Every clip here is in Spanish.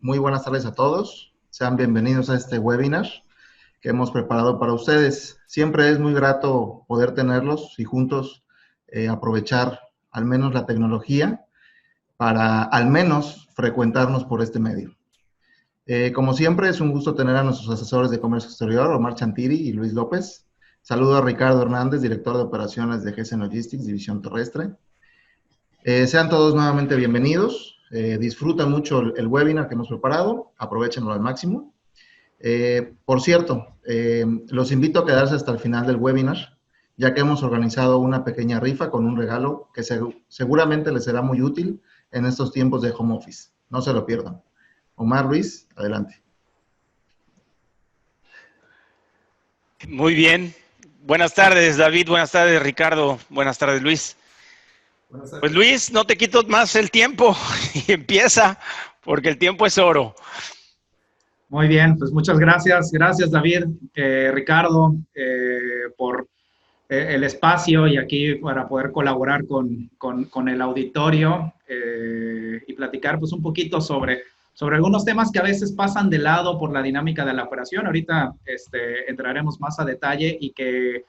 Muy buenas tardes a todos. Sean bienvenidos a este webinar que hemos preparado para ustedes. Siempre es muy grato poder tenerlos y juntos aprovechar al menos la tecnología para al menos frecuentarnos por este medio. Como siempre, es un gusto tener a nuestros asesores de comercio exterior, Omar Chantiri y Luis López. Saludo a Ricardo Hernández, director de operaciones de GESEN Logistics, División Terrestre. Sean todos nuevamente bienvenidos. Disfrutan mucho el webinar que hemos preparado. Aprovechenlo al máximo. Por cierto, los invito a quedarse hasta el final del webinar, ya que hemos organizado una pequeña rifa con un regalo que seguramente les será muy útil en estos tiempos de home office. No se lo pierdan. Omar, Luis, adelante. Muy bien. Buenas tardes, David. Buenas tardes, Ricardo. Buenas tardes, Luis. Buenas tardes. Pues Luis, no te quito más el tiempo y empieza, porque el tiempo es oro. Muy bien, pues muchas gracias. Gracias, David, Ricardo, por el espacio y aquí para poder colaborar con el auditorio y platicar pues un poquito sobre algunos temas que a veces pasan de lado por la dinámica de la operación. Ahorita entraremos más a detalle y que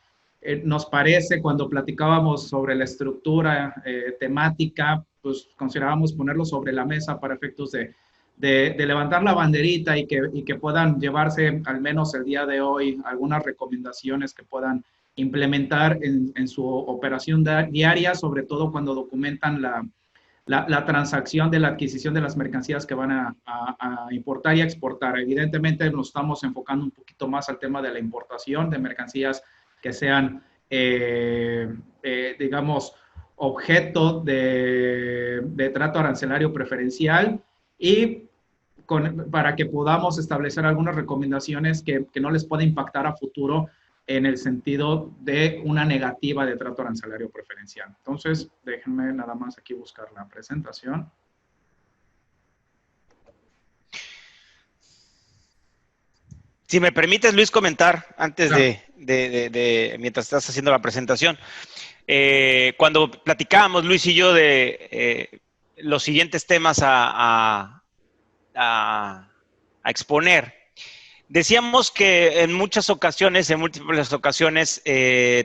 nos parece cuando platicábamos sobre la estructura temática, pues considerábamos ponerlo sobre la mesa para efectos de levantar la banderita y que puedan llevarse al menos el día de hoy algunas recomendaciones que puedan implementar en su operación diaria, sobre todo cuando documentan la transacción de la adquisición de las mercancías que van a importar y a exportar. Evidentemente nos estamos enfocando un poquito más al tema de la importación de mercancías que sean, digamos, objeto de trato arancelario preferencial y para que podamos establecer algunas recomendaciones que no les pueda impactar a futuro en el sentido de una negativa de trato arancelario preferencial. Entonces, déjenme nada más aquí buscar la presentación. Si me permites, Luis, comentar antes Claro. mientras estás haciendo la presentación. Cuando platicábamos, Luis y yo, de los siguientes temas a exponer, decíamos que en muchas ocasiones, en múltiples ocasiones,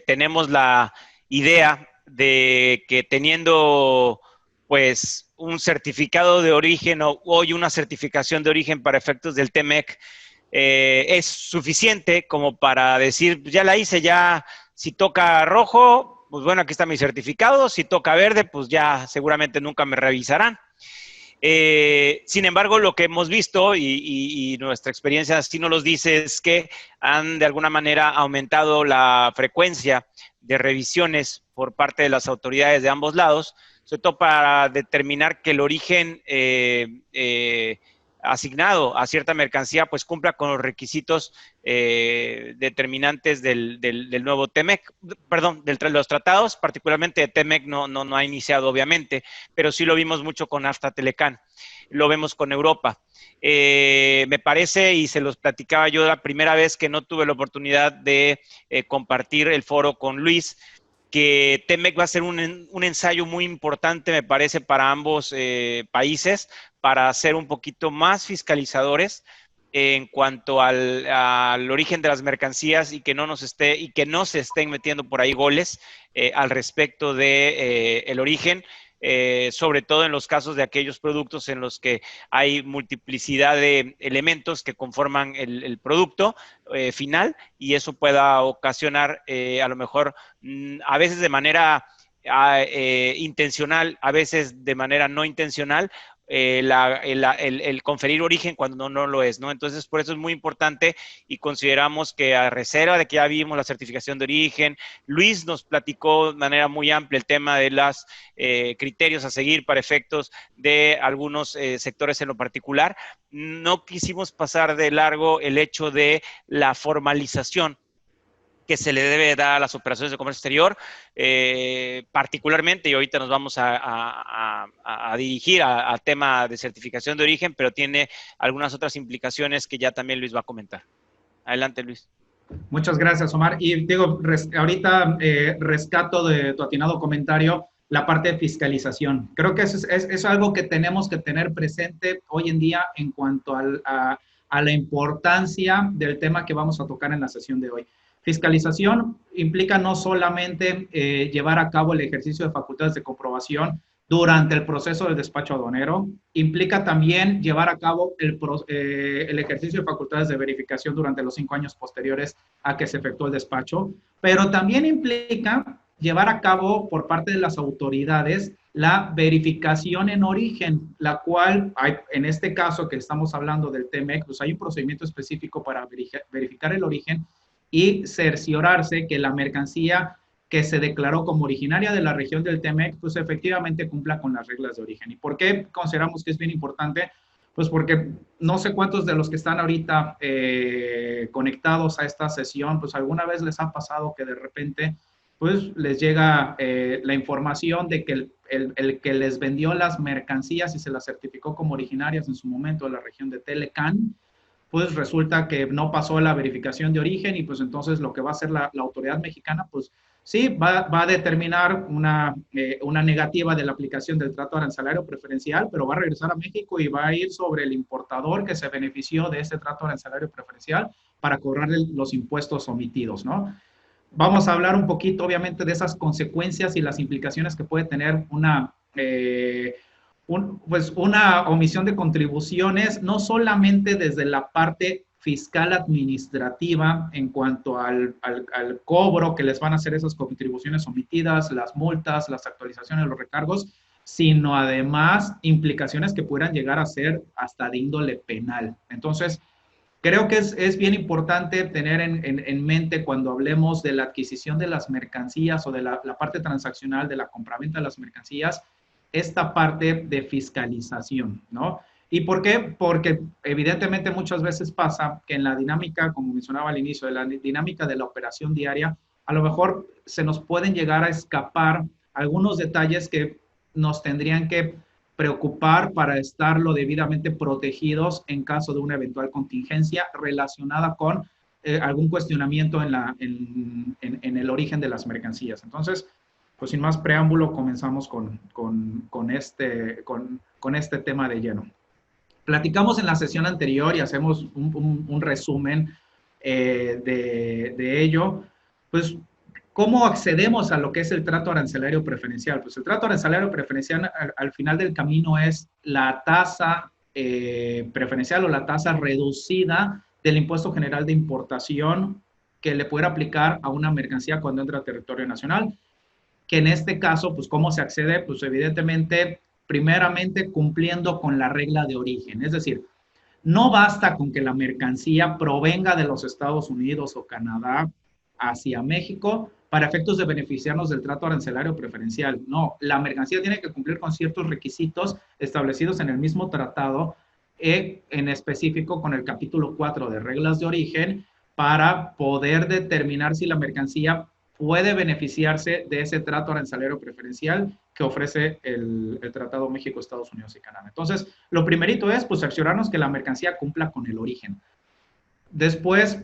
tenemos la idea de que teniendo pues un certificado de origen o hoy una certificación de origen para efectos del TEMEC es suficiente como para decir, ya la hice, ya si toca rojo, pues bueno, aquí está mi certificado, si toca verde, pues ya seguramente nunca me revisarán. Sin embargo, lo que hemos visto y nuestra experiencia así nos lo dice es que han de alguna manera aumentado la frecuencia de revisiones por parte de las autoridades de ambos lados, sobre todo para determinar que el origen asignado a cierta mercancía pues cumpla con los requisitos determinantes del nuevo TEMEC, perdón, de los tratados, particularmente TEMEC no ha iniciado obviamente, pero sí lo vimos mucho con NAFTA Telecan, lo vemos con Europa. Me parece, y se los platicaba yo la primera vez que no tuve la oportunidad de compartir el foro con Luis, que TEMEC va a ser un ensayo muy importante, me parece, para ambos países, para ser un poquito más fiscalizadores en cuanto al origen de las mercancías y que no se estén metiendo por ahí goles al respecto de el origen. Sobre todo en los casos de aquellos productos en los que hay multiplicidad de elementos que conforman el producto final y eso pueda ocasionar a lo mejor a veces de manera intencional, a veces de manera no intencional, el conferir origen cuando no lo es, ¿no? Entonces, por eso es muy importante y consideramos que a reserva de que ya vimos la certificación de origen, Luis nos platicó de manera muy amplia el tema de los criterios a seguir para efectos de algunos sectores en lo particular. No quisimos pasar de largo el hecho de la formalización que se le debe dar a las operaciones de comercio exterior, particularmente, y ahorita nos vamos a dirigir al tema de certificación de origen, pero tiene algunas otras implicaciones que ya también Luis va a comentar. Adelante, Luis. Muchas gracias, Omar. Y digo, ahorita rescato de tu atinado comentario la parte de fiscalización. Creo que eso es algo que tenemos que tener presente hoy en día en cuanto a la importancia del tema que vamos a tocar en la sesión de hoy. Fiscalización implica no solamente llevar a cabo el ejercicio de facultades de comprobación durante el proceso del despacho aduanero, implica también llevar a cabo el ejercicio de facultades de verificación durante los 5 años posteriores a que se efectuó el despacho, pero también implica llevar a cabo por parte de las autoridades la verificación en origen, la cual, en este caso que estamos hablando del TMEC, pues hay un procedimiento específico para verificar el origen y cerciorarse que la mercancía que se declaró como originaria de la región del TMEC, pues efectivamente cumpla con las reglas de origen. ¿Y por qué consideramos que es bien importante? Pues porque no sé cuántos de los que están ahorita conectados a esta sesión, pues alguna vez les ha pasado que de repente pues les llega la información de que el que les vendió las mercancías y se las certificó como originarias en su momento de la región de Telecán, pues resulta que no pasó la verificación de origen y pues entonces lo que va a hacer la autoridad mexicana, pues sí, va a determinar una negativa de la aplicación del trato arancelario preferencial, pero va a regresar a México y va a ir sobre el importador que se benefició de ese trato arancelario preferencial para cobrarle los impuestos omitidos, ¿no? Vamos a hablar un poquito, obviamente, de esas consecuencias y las implicaciones que puede tener una omisión de contribuciones, no solamente desde la parte fiscal administrativa en cuanto al cobro que les van a hacer esas contribuciones omitidas, las multas, las actualizaciones, los recargos, sino además implicaciones que puedan llegar a ser hasta de índole penal. Entonces, creo que es bien importante tener en mente cuando hablemos de la adquisición de las mercancías o de la parte transaccional de la compraventa de las mercancías, esta parte de fiscalización, ¿no? ¿Y por qué? Porque evidentemente muchas veces pasa que en la dinámica, como mencionaba al inicio, de la dinámica de la operación diaria, a lo mejor se nos pueden llegar a escapar algunos detalles que nos tendrían que preocupar para estarlo debidamente protegidos en caso de una eventual contingencia relacionada con algún cuestionamiento en el origen de las mercancías. Entonces, pues sin más preámbulo, comenzamos con este tema de lleno. Platicamos en la sesión anterior y hacemos un resumen de ello. Pues, ¿cómo accedemos a lo que es el trato arancelario preferencial? Pues el trato arancelario preferencial al final del camino es la tasa preferencial o la tasa reducida del impuesto general de importación que le puede aplicar a una mercancía cuando entra a territorio nacional. Que en este caso, pues, ¿cómo se accede? Pues, evidentemente, primeramente cumpliendo con la regla de origen. Es decir, no basta con que la mercancía provenga de los Estados Unidos o Canadá hacia México para efectos de beneficiarnos del trato arancelario preferencial. No, la mercancía tiene que cumplir con ciertos requisitos establecidos en el mismo tratado, en específico con el capítulo 4 de reglas de origen, para poder determinar si la mercancía puede beneficiarse de ese trato arancelario preferencial que ofrece el Tratado México, Estados Unidos y Canadá. Entonces, lo primerito es, pues, cerciorarnos que la mercancía cumpla con el origen. Después,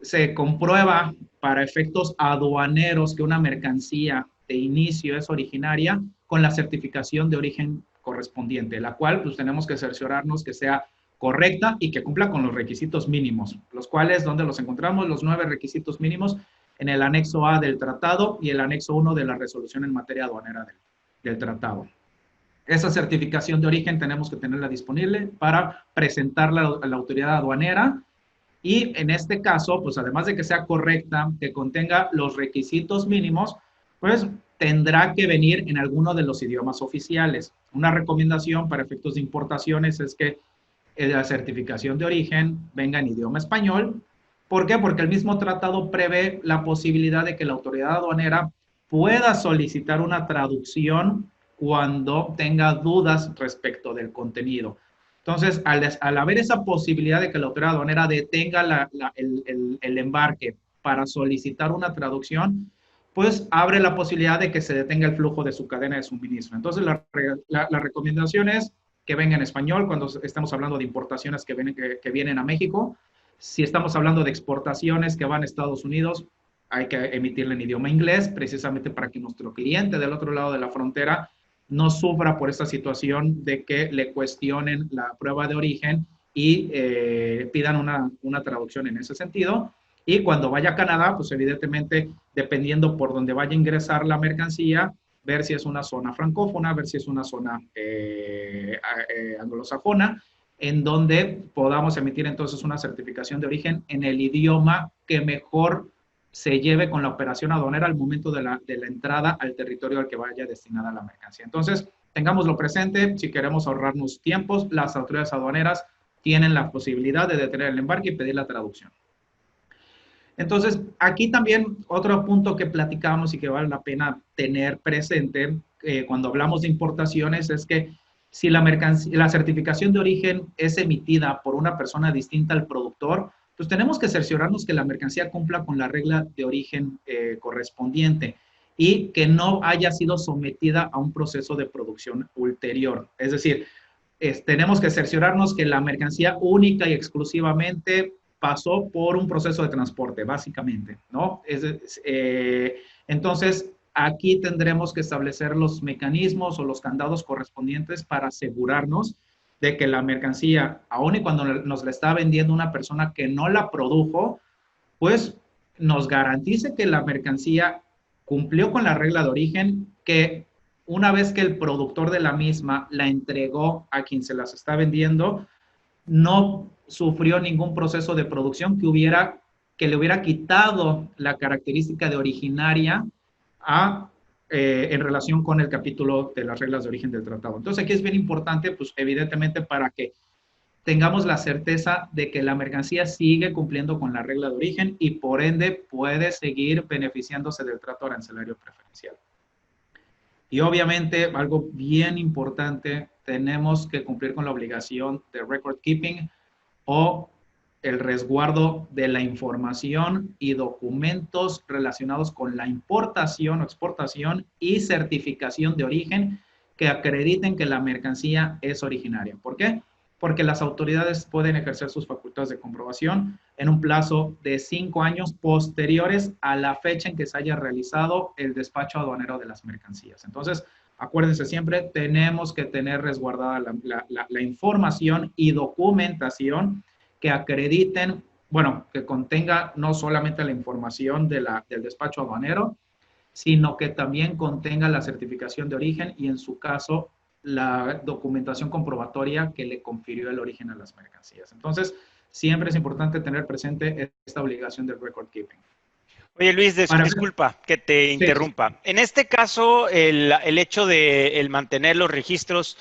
se comprueba para efectos aduaneros que una mercancía de inicio es originaria con la certificación de origen correspondiente, la cual, pues, tenemos que cerciorarnos que sea correcta y que cumpla con los requisitos mínimos, los cuales, ¿dónde los encontramos? Los 9 requisitos mínimos en el anexo A del tratado y el anexo 1 de la resolución en materia aduanera del tratado. Esa certificación de origen tenemos que tenerla disponible para presentarla a la autoridad aduanera y en este caso, pues además de que sea correcta, que contenga los requisitos mínimos, pues tendrá que venir en alguno de los idiomas oficiales. Una recomendación para efectos de importaciones es que la certificación de origen venga en idioma español. ¿Por qué? Porque el mismo tratado prevé la posibilidad de que la autoridad aduanera pueda solicitar una traducción cuando tenga dudas respecto del contenido. Entonces, al haber esa posibilidad de que la autoridad aduanera detenga el embarque para solicitar una traducción, pues abre la posibilidad de que se detenga el flujo de su cadena de suministro. Entonces, la recomendación es que venga en español cuando estamos hablando de importaciones que vienen a México. Si estamos hablando de exportaciones que van a Estados Unidos, hay que emitirla en idioma inglés, precisamente para que nuestro cliente del otro lado de la frontera no sufra por esta situación de que le cuestionen la prueba de origen y pidan una traducción en ese sentido. Y cuando vaya a Canadá, pues evidentemente, dependiendo por dónde vaya a ingresar la mercancía, ver si es una zona francófona, ver si es una zona anglosajona, en donde podamos emitir entonces una certificación de origen en el idioma que mejor se lleve con la operación aduanera al momento de la entrada al territorio al que vaya destinada la mercancía. Entonces, tengámoslo presente, si queremos ahorrarnos tiempos, las autoridades aduaneras tienen la posibilidad de detener el embarque y pedir la traducción. Entonces, aquí también otro punto que platicamos y que vale la pena tener presente cuando hablamos de importaciones es que si la certificación de origen es emitida por una persona distinta al productor, pues tenemos que cerciorarnos que la mercancía cumpla con la regla de origen correspondiente y que no haya sido sometida a un proceso de producción ulterior. Es decir, tenemos que cerciorarnos que la mercancía única y exclusivamente pasó por un proceso de transporte, básicamente, ¿no? Entonces, aquí tendremos que establecer los mecanismos o los candados correspondientes para asegurarnos de que la mercancía, aun y cuando nos la está vendiendo una persona que no la produjo, pues nos garantice que la mercancía cumplió con la regla de origen, que una vez que el productor de la misma la entregó a quien se las está vendiendo, no sufrió ningún proceso de producción que le hubiera quitado la característica de originaria en relación con el capítulo de las reglas de origen del tratado. Entonces aquí es bien importante, pues evidentemente para que tengamos la certeza de que la mercancía sigue cumpliendo con la regla de origen y por ende puede seguir beneficiándose del trato arancelario preferencial. Y obviamente, algo bien importante, tenemos que cumplir con la obligación de record keeping o el resguardo de la información y documentos relacionados con la importación o exportación y certificación de origen que acrediten que la mercancía es originaria. ¿Por qué? Porque las autoridades pueden ejercer sus facultades de comprobación en un plazo de 5 años posteriores a la fecha en que se haya realizado el despacho aduanero de las mercancías. Entonces, acuérdense siempre, tenemos que tener resguardada la información y documentación que acrediten, bueno, que contenga no solamente la información del despacho aduanero, sino que también contenga la certificación de origen y en su caso la documentación comprobatoria que le confirió el origen a las mercancías. Entonces, siempre es importante tener presente esta obligación del record keeping. Oye, Luis, disculpa que te interrumpa. Sí. En este caso, el hecho de mantener los registros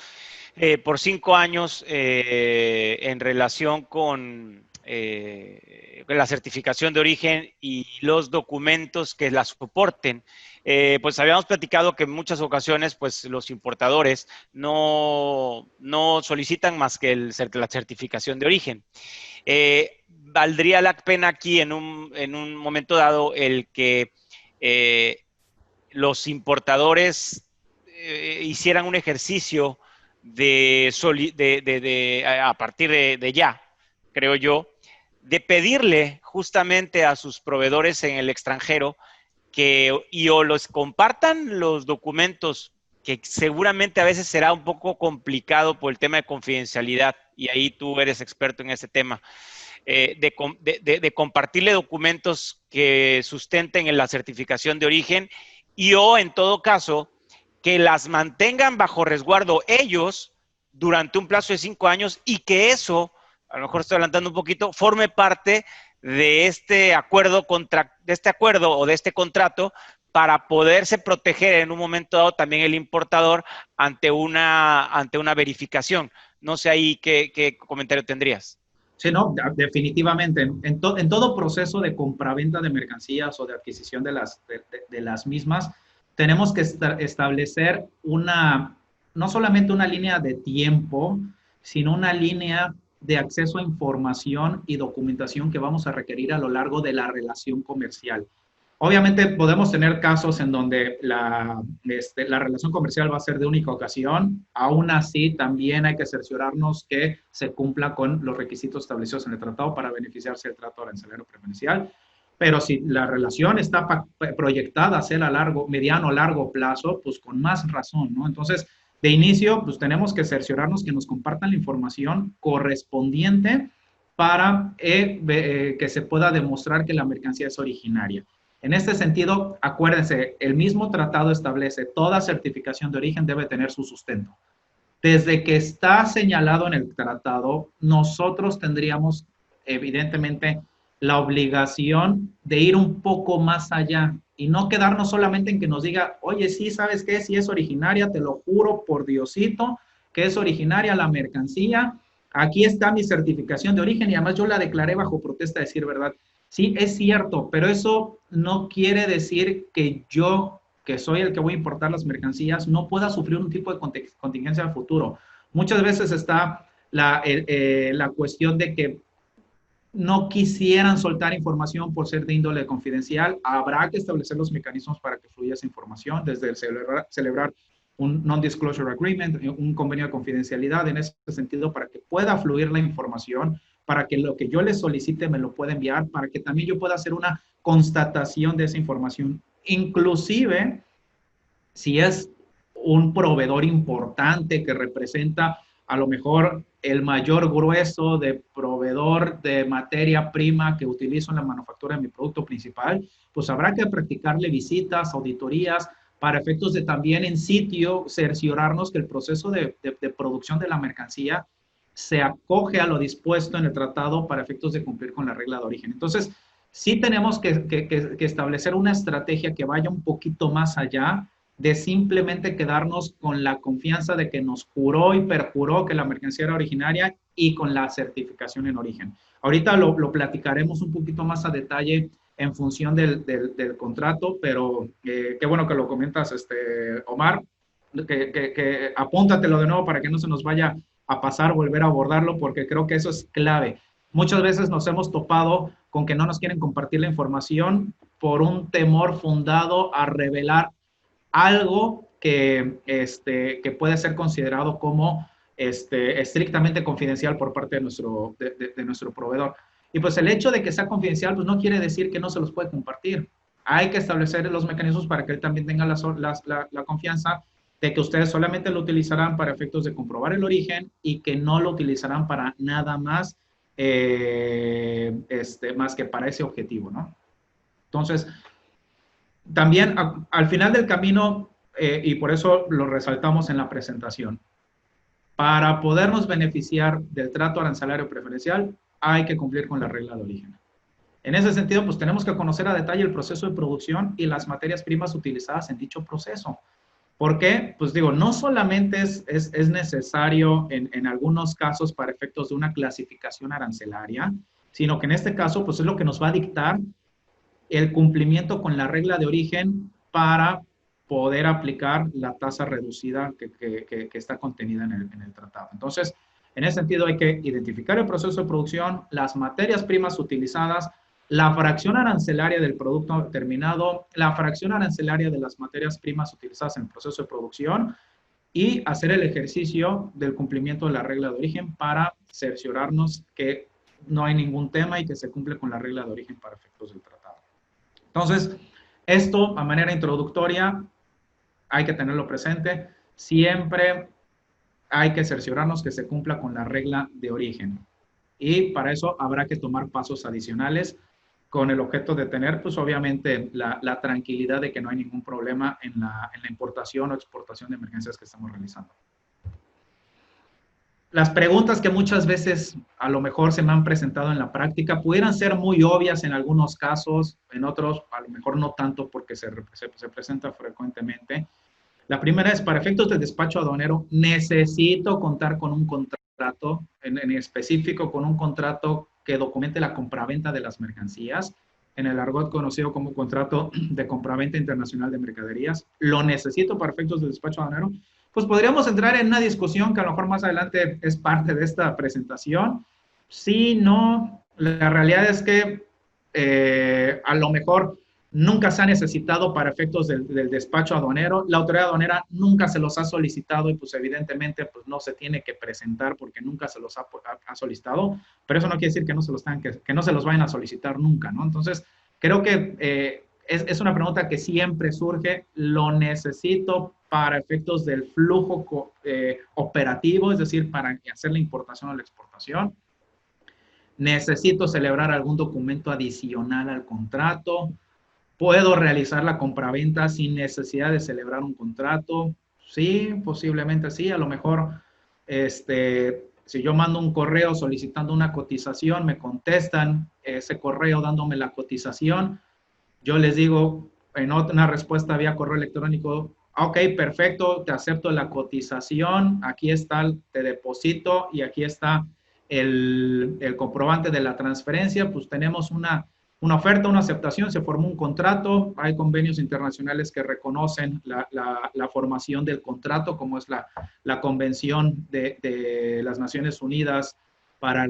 por 5 años en relación con la certificación de origen y los documentos que la soporten, pues habíamos platicado que en muchas ocasiones pues los importadores no solicitan más que la certificación de origen. Valdría la pena aquí en un momento dado el que los importadores hicieran un ejercicio a partir de ya, creo yo, de pedirle justamente a sus proveedores en el extranjero o los compartan los documentos, que seguramente a veces será un poco complicado por el tema de confidencialidad, y ahí tú eres experto en ese tema, de compartirle documentos que sustenten en la certificación de origen o en todo caso que las mantengan bajo resguardo ellos durante un plazo de 5 años y que eso, a lo mejor estoy adelantando un poquito, forme parte de este acuerdo o de este contrato para poderse proteger en un momento dado también el importador ante una verificación. No sé ahí qué comentario tendrías. Sí, no, definitivamente. En todo proceso de compraventa de mercancías o de adquisición de las mismas, tenemos que establecer no solamente una línea de tiempo, sino una línea de acceso a información y documentación que vamos a requerir a lo largo de la relación comercial. Obviamente podemos tener casos en donde la relación comercial va a ser de única ocasión. Aún así, también hay que cerciorarnos que se cumpla con los requisitos establecidos en el tratado para beneficiarse del trato arancelario preferencial. Pero si la relación está proyectada a ser a mediano o largo plazo, pues con más razón, ¿no? Entonces, de inicio, pues tenemos que cerciorarnos que nos compartan la información correspondiente para que se pueda demostrar que la mercancía es originaria. En este sentido, acuérdense, el mismo tratado establece toda certificación de origen debe tener su sustento. Desde que está señalado en el tratado, nosotros tendríamos, evidentemente, la obligación de ir un poco más allá y no quedarnos solamente en que nos diga, oye, sí, ¿sabes qué? Si es originaria, te lo juro por Diosito, que es originaria la mercancía. Aquí está mi certificación de origen y además yo la declaré bajo protesta de decir verdad. Sí, es cierto, pero eso no quiere decir que yo, que soy el que voy a importar las mercancías, no pueda sufrir un tipo de contingencia al futuro. Muchas veces está la cuestión de que no quisieran soltar información por ser de índole confidencial. Habrá que establecer los mecanismos para que fluya esa información, desde celebrar un non-disclosure agreement, un convenio de confidencialidad en ese sentido, para que pueda fluir la información, para que lo que yo les solicite me lo pueda enviar, para que también yo pueda hacer una constatación de esa información. Inclusive, si es un proveedor importante que representa a lo mejor el mayor grueso de proveedor de materia prima que utilizo en la manufactura de mi producto principal, pues habrá que practicarle visitas, auditorías, para efectos de también en sitio cerciorarnos que el proceso de producción de la mercancía se acoge a lo dispuesto en el tratado para efectos de cumplir con la regla de origen. Entonces, sí tenemos que establecer una estrategia que vaya un poquito más allá de simplemente quedarnos con la confianza de que nos juró y perjuró que la mercancía era originaria y con la certificación en origen. Ahorita lo platicaremos un poquito más a detalle en función del contrato, pero qué bueno que lo comentas, Omar, que apúntatelo de nuevo para que no se nos vaya a pasar, volver a abordarlo, porque creo que eso es clave. Muchas veces nos hemos topado con que no nos quieren compartir la información por un temor fundado a revelar algo que puede ser considerado como estrictamente confidencial por parte de nuestro proveedor. Y pues el hecho de que sea confidencial pues no quiere decir que no se los puede compartir. Hay que establecer los mecanismos para que él también tenga la confianza de que ustedes solamente lo utilizarán para efectos de comprobar el origen y que no lo utilizarán para nada más, más que para ese objetivo, ¿no? Entonces, también al final del camino, y por eso lo resaltamos en la presentación, para podernos beneficiar del trato arancelario preferencial, hay que cumplir con la regla de origen. En ese sentido, pues tenemos que conocer a detalle el proceso de producción y las materias primas utilizadas en dicho proceso. ¿Por qué? Pues digo, no solamente es necesario en algunos casos para efectos de una clasificación arancelaria, sino que en este caso, pues es lo que nos va a dictar el cumplimiento con la regla de origen para poder aplicar la tasa reducida que está contenida en el tratado. Entonces, en ese sentido hay que identificar el proceso de producción, las materias primas utilizadas, la fracción arancelaria del producto terminado, la fracción arancelaria de las materias primas utilizadas en el proceso de producción y hacer el ejercicio del cumplimiento de la regla de origen para cerciorarnos que no hay ningún tema y que se cumple con la regla de origen para efectos del tratado. Entonces, esto a manera introductoria hay que tenerlo presente. Siempre hay que cerciorarnos que se cumpla con la regla de origen. Y para eso habrá que tomar pasos adicionales con el objeto de tener, pues obviamente, la tranquilidad de que no hay ningún problema en la importación o exportación de emergencias que estamos realizando. Las preguntas que muchas veces a lo mejor se me han presentado en la práctica pudieran ser muy obvias en algunos casos, en otros a lo mejor no tanto porque se presenta frecuentemente. La primera es, para efectos del despacho aduanero, necesito contar con un contrato, en específico con un contrato que documente la compraventa de las mercancías, en el argot conocido como contrato de compraventa internacional de mercaderías. Lo necesito para efectos del despacho aduanero. Pues podríamos entrar en una discusión que a lo mejor más adelante es parte de esta presentación. Sí, no, la realidad es que a lo mejor nunca se ha necesitado para efectos del despacho aduanero. La autoridad aduanera nunca se los ha solicitado y pues evidentemente pues no se tiene que presentar porque nunca se los ha solicitado, pero eso no quiere decir que no se los vayan a solicitar nunca, ¿no? Entonces, Creo que es una pregunta que siempre surge. ¿Lo necesito para efectos del flujo operativo, es decir, para hacer la importación o la exportación? ¿Necesito celebrar algún documento adicional al contrato? ¿Puedo realizar la compraventa sin necesidad de celebrar un contrato? Sí, posiblemente sí. A lo mejor, si yo mando un correo solicitando una cotización, me contestan ese correo dándome la cotización. Yo les digo en una respuesta vía correo electrónico, ok, perfecto, te acepto la cotización, aquí está, te deposito y aquí está el comprobante de la transferencia. Pues tenemos una oferta, una aceptación, se formó un contrato, hay convenios internacionales que reconocen la formación del contrato, como es la Convención de las Naciones Unidas para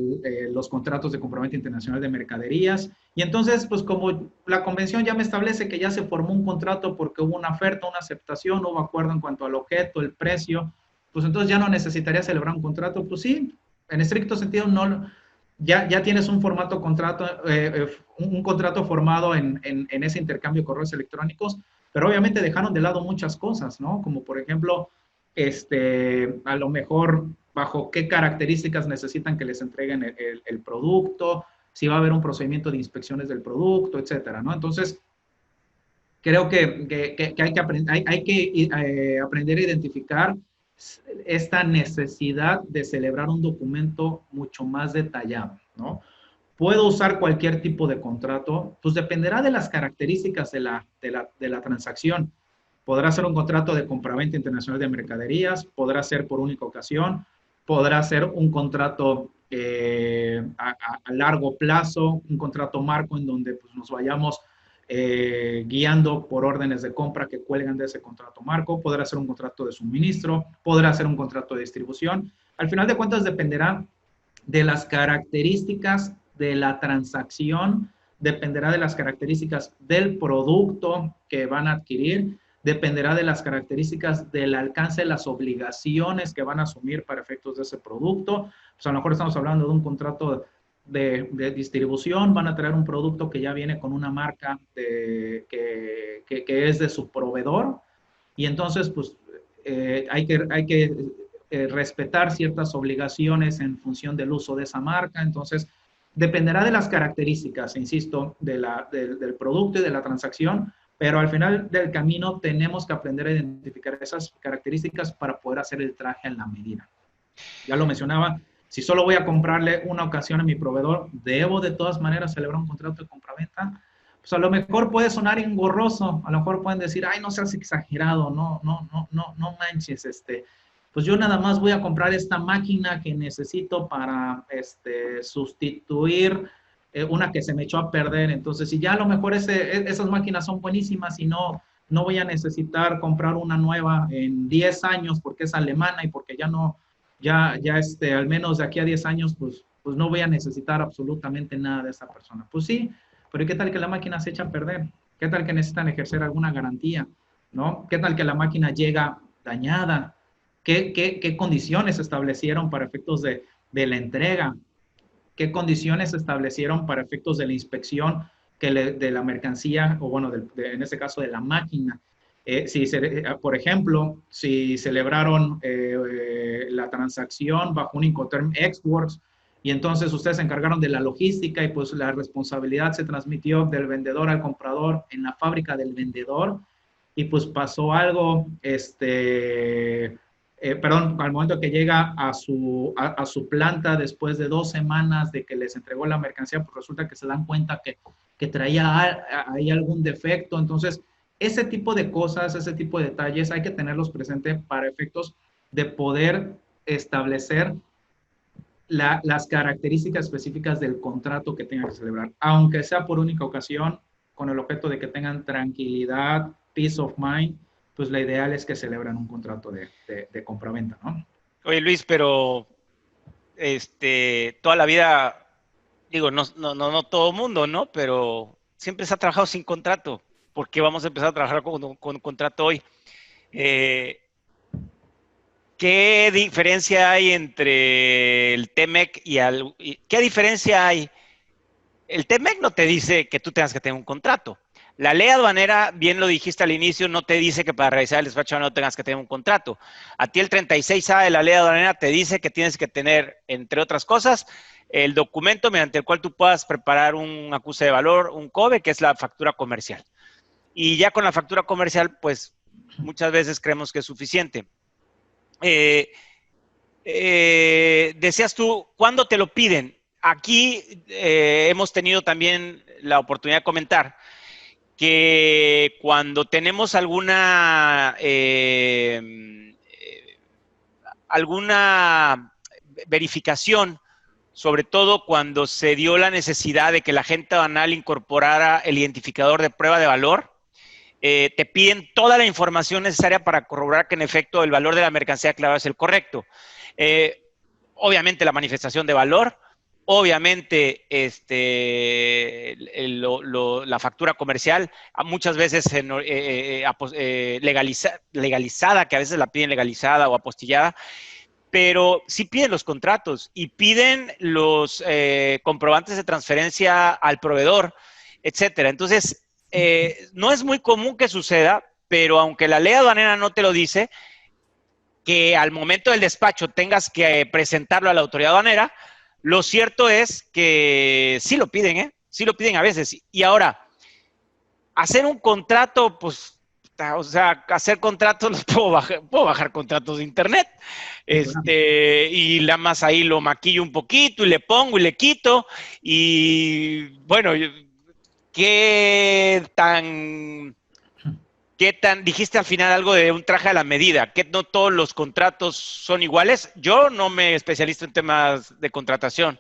los contratos de compraventa internacional de mercaderías. Y entonces, pues como la convención ya me establece que ya se formó un contrato porque hubo una oferta, una aceptación, hubo acuerdo en cuanto al objeto, el precio, pues entonces ya no necesitaría celebrar un contrato. Pues sí, en estricto sentido, no, ya tienes un formato contrato, un contrato formado en ese intercambio de correos electrónicos, pero obviamente dejaron de lado muchas cosas, ¿no? Como por ejemplo, a lo mejor bajo qué características necesitan que les entreguen el producto, si va a haber un procedimiento de inspecciones del producto, etcétera, ¿no? Entonces, creo que hay que aprender a identificar esta necesidad de celebrar un documento mucho más detallado, ¿no? ¿Puedo usar cualquier tipo de contrato? Pues dependerá de las características de la transacción. Podrá ser un contrato de compraventa internacional de mercaderías, podrá ser por única ocasión, podrá ser un contrato a largo plazo, un contrato marco en donde pues, nos vayamos guiando por órdenes de compra que cuelgan de ese contrato marco, podrá ser un contrato de suministro, podrá ser un contrato de distribución. Al final de cuentas dependerá de las características de la transacción, dependerá de las características del producto que van a adquirir, dependerá de las características del alcance de las obligaciones que van a asumir para efectos de ese producto. Pues a lo mejor estamos hablando de un contrato de distribución, van a traer un producto que ya viene con una marca que es de su proveedor, y entonces pues hay que respetar ciertas obligaciones en función del uso de esa marca. Entonces, dependerá de las características, insisto, del producto y de la transacción, pero al final del camino tenemos que aprender a identificar esas características para poder hacer el traje a la medida. Ya lo mencionaba, si solo voy a comprarle una ocasión a mi proveedor, ¿debo de todas maneras celebrar un contrato de compraventa? Pues a lo mejor puede sonar engorroso, a lo mejor pueden decir, ay, no seas exagerado, no manches, pues yo nada más voy a comprar esta máquina que necesito para sustituir una que se me echó a perder. Entonces, si ya a lo mejor esas máquinas son buenísimas y no voy a necesitar comprar una nueva en 10 años porque es alemana y porque ya al menos de aquí a 10 años, pues no voy a necesitar absolutamente nada de esa persona. Pues sí, pero ¿qué tal que la máquina se echa a perder? ¿Qué tal que necesitan ejercer alguna garantía? ¿No? ¿Qué tal que la máquina llega dañada? ¿Qué condiciones se establecieron para efectos de la entrega? ¿Qué condiciones se establecieron para efectos de la inspección de la mercancía, o bueno, en este caso de la máquina? Por ejemplo, si celebraron la transacción bajo un Incoterm Ex-Works y entonces ustedes se encargaron de la logística y pues la responsabilidad se transmitió del vendedor al comprador en la fábrica del vendedor y pues pasó algo, perdón, al momento que llega a su planta después de 2 semanas de que les entregó la mercancía, pues resulta que se dan cuenta que traía ahí algún defecto. Entonces, ese tipo de cosas, ese tipo de detalles hay que tenerlos presentes para efectos de poder establecer las características específicas del contrato que tengan que celebrar, aunque sea por única ocasión, con el objeto de que tengan tranquilidad, peace of mind, pues la ideal es que celebren un contrato de compraventa, ¿no? Oye, Luis, pero toda la vida, digo, no todo mundo, ¿no? Pero siempre se ha trabajado sin contrato. ¿Por qué vamos a empezar a trabajar con contrato hoy? ¿Qué diferencia hay entre el TEMEC qué diferencia hay el TEMEC no te dice que tú tengas que tener un contrato. La ley aduanera, bien lo dijiste al inicio, no te dice que para realizar el despacho aduanero tengas que tener un contrato. A ti el 36A de la ley aduanera te dice que tienes que tener, entre otras cosas, el documento mediante el cual tú puedas preparar un acuse de valor, un COBE, que es la factura comercial. Y ya con la factura comercial, pues muchas veces creemos que es suficiente. Decías tú, ¿cuándo te lo piden? Aquí hemos tenido también la oportunidad de comentar que cuando tenemos alguna verificación, sobre todo cuando se dio la necesidad de que la agente aduanal incorporara el identificador de prueba de valor, te piden toda la información necesaria para corroborar que en efecto el valor de la mercancía declarada es el correcto. Obviamente la manifestación de valor, obviamente la factura comercial, muchas veces legalizada, que a veces la piden legalizada o apostillada, pero sí piden los contratos y piden los comprobantes de transferencia al proveedor, etcétera. Entonces, no es muy común que suceda, pero aunque la ley aduanera no te lo dice, que al momento del despacho tengas que presentarlo a la autoridad aduanera, lo cierto es que sí lo piden, ¿eh? Sí lo piden a veces. Y ahora, hacer un contrato, pues, o sea, hacer contratos, los puedo bajar contratos de internet. Y nada más ahí lo maquillo un poquito y le pongo y le quito. Y bueno, ¿qué tan dijiste al final algo de un traje a la medida? ¿Que no todos los contratos son iguales? Yo no me especializo en temas de contratación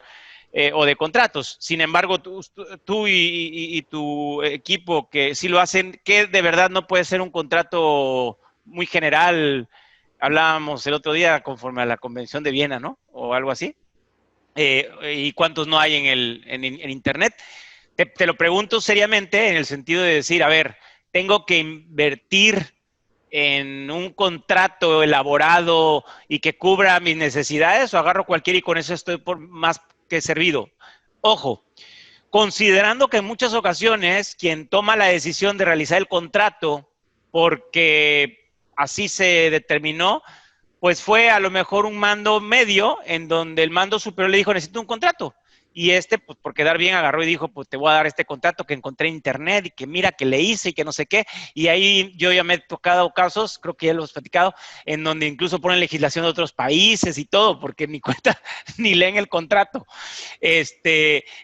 o de contratos. Sin embargo, tú y tu equipo que sí lo hacen, que de verdad no puede ser un contrato muy general. Hablábamos el otro día conforme a la Convención de Viena, ¿no? O algo así. ¿Y cuántos no hay en Internet? Te lo pregunto seriamente en el sentido de decir, a ver, tengo que invertir en un contrato elaborado y que cubra mis necesidades, o agarro cualquiera y con eso estoy más que servido. Ojo, considerando que en muchas ocasiones quien toma la decisión de realizar el contrato porque así se determinó, pues fue a lo mejor un mando medio en donde el mando superior le dijo, necesito un contrato. Y pues por quedar bien, agarró y dijo, pues te voy a dar este contrato que encontré en internet y que mira que le hice y que no sé qué. Y ahí yo ya me he tocado casos, creo que ya los he platicado, en donde incluso ponen legislación de otros países y todo, porque ni cuenta, ni leen el contrato. Eso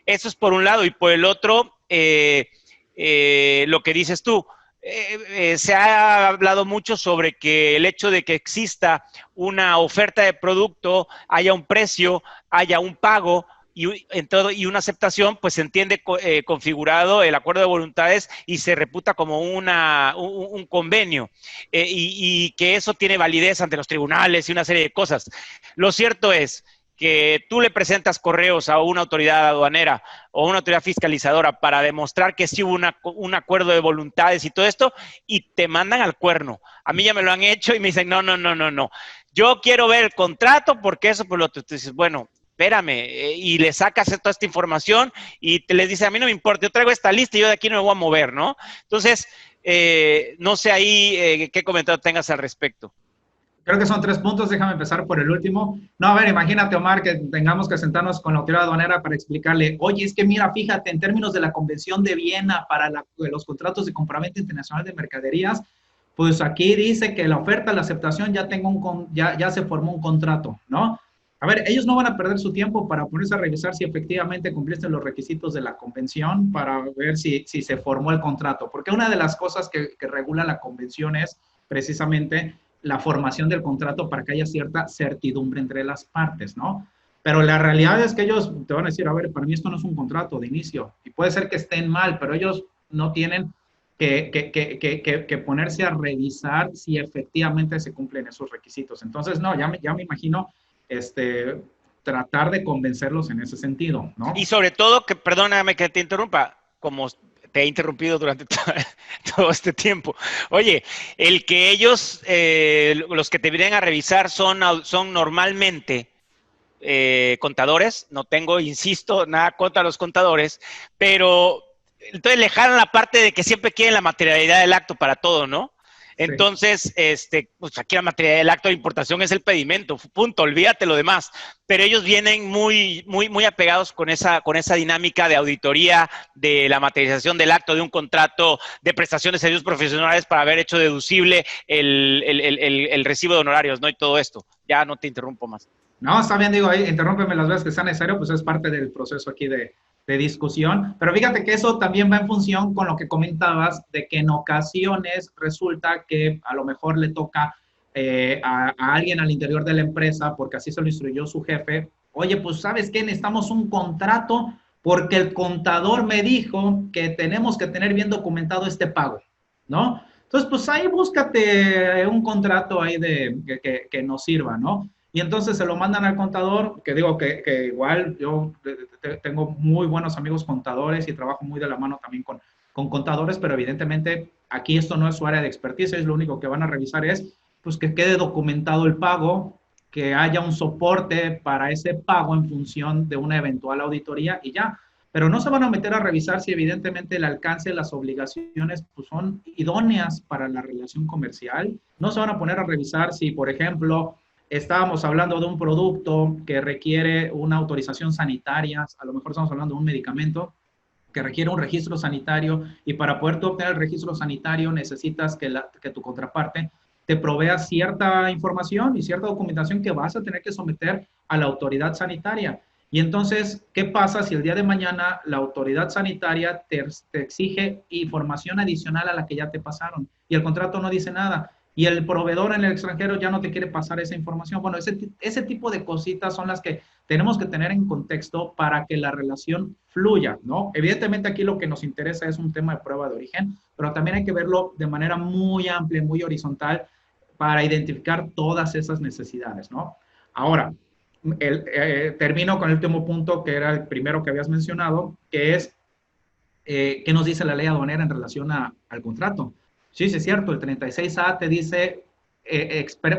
es por un lado. Y por el otro, lo que dices tú, se ha hablado mucho sobre que el hecho de que exista una oferta de producto, haya un precio, haya un pago, y una aceptación, pues se entiende configurado el acuerdo de voluntades y se reputa como un convenio y que eso tiene validez ante los tribunales y una serie de cosas. Lo cierto es que tú le presentas correos a una autoridad aduanera o una autoridad fiscalizadora para demostrar que sí hubo un acuerdo de voluntades y todo esto, y te mandan al cuerno. A mí ya me lo han hecho y me dicen, no. Yo quiero ver el contrato porque eso, pues lo tú dices, bueno, espérame, y le sacas toda esta información y les dice, a mí no me importa, yo traigo esta lista y yo de aquí no me voy a mover, ¿no? Entonces, no sé ahí qué comentario tengas al respecto. Creo que son 3 puntos, déjame empezar por el último. No, a ver, imagínate, Omar, que tengamos que sentarnos con la autoridad aduanera para explicarle, oye, es que mira, fíjate, en términos de la Convención de Viena para los contratos de compraventa internacional de mercaderías, pues aquí dice que la oferta, la aceptación, ya se formó un contrato, ¿no? A ver, ellos no van a perder su tiempo para ponerse a revisar si efectivamente cumpliste los requisitos de la convención para ver si se formó el contrato, porque una de las cosas que regula la convención es precisamente la formación del contrato para que haya cierta certidumbre entre las partes, ¿no? Pero la realidad es que ellos te van a decir, a ver, para mí esto no es un contrato de inicio, y puede ser que estén mal, pero ellos no tienen que ponerse a revisar si efectivamente se cumplen esos requisitos. Entonces, no, ya me imagino tratar de convencerlos en ese sentido, ¿no? Y sobre todo, que perdóname que te interrumpa, como te he interrumpido durante todo este tiempo. Oye, el que ellos, los que te vienen a revisar son normalmente contadores, no tengo, insisto, nada contra los contadores, pero entonces le jalan la parte de que siempre quieren la materialidad del acto para todo, ¿no? Entonces, pues aquí la materialidad del acto de importación es el pedimento, punto, olvídate lo demás. Pero ellos vienen muy apegados con esa dinámica de auditoría, de la materialización del acto, de un contrato de prestación de servicios profesionales para haber hecho deducible el recibo de honorarios, ¿no? Y todo esto. Ya no te interrumpo más. No, está bien, digo, ahí, interrúmpeme las veces que sea necesario, pues es parte del proceso aquí de discusión. Pero fíjate que eso también va en función con lo que comentabas, de que en ocasiones resulta que a lo mejor le toca a alguien al interior de la empresa, porque así se lo instruyó su jefe, oye, pues ¿sabes qué? Necesitamos un contrato porque el contador me dijo que tenemos que tener bien documentado este pago, ¿no? Entonces, pues ahí búscate un contrato ahí que nos sirva, ¿no? Y entonces se lo mandan al contador, que digo que igual yo tengo muy buenos amigos contadores y trabajo muy de la mano también con contadores, pero evidentemente aquí esto no es su área de expertise, es lo único que van a revisar es pues que quede documentado el pago, que haya un soporte para ese pago en función de una eventual auditoría y ya. Pero no se van a meter a revisar si evidentemente el alcance de las obligaciones pues, son idóneas para la relación comercial. No se van a poner a revisar si, por ejemplo, estábamos hablando de un producto que requiere una autorización sanitaria, a lo mejor estamos hablando de un medicamento que requiere un registro sanitario y para poder obtener el registro sanitario necesitas que tu contraparte te provea cierta información y cierta documentación que vas a tener que someter a la autoridad sanitaria. Y entonces, ¿qué pasa si el día de mañana la autoridad sanitaria te exige información adicional a la que ya te pasaron y el contrato no dice nada? Y el proveedor en el extranjero ya no te quiere pasar esa información. Bueno, ese tipo de cositas son las que tenemos que tener en contexto para que la relación fluya, ¿no? Evidentemente aquí lo que nos interesa es un tema de prueba de origen, pero también hay que verlo de manera muy amplia, muy horizontal, para identificar todas esas necesidades, ¿no? Ahora, termino con el último punto, que era el primero que habías mencionado, que es, ¿qué nos dice la ley aduanera en relación al contrato? Sí, sí, es cierto, el 36A te dice,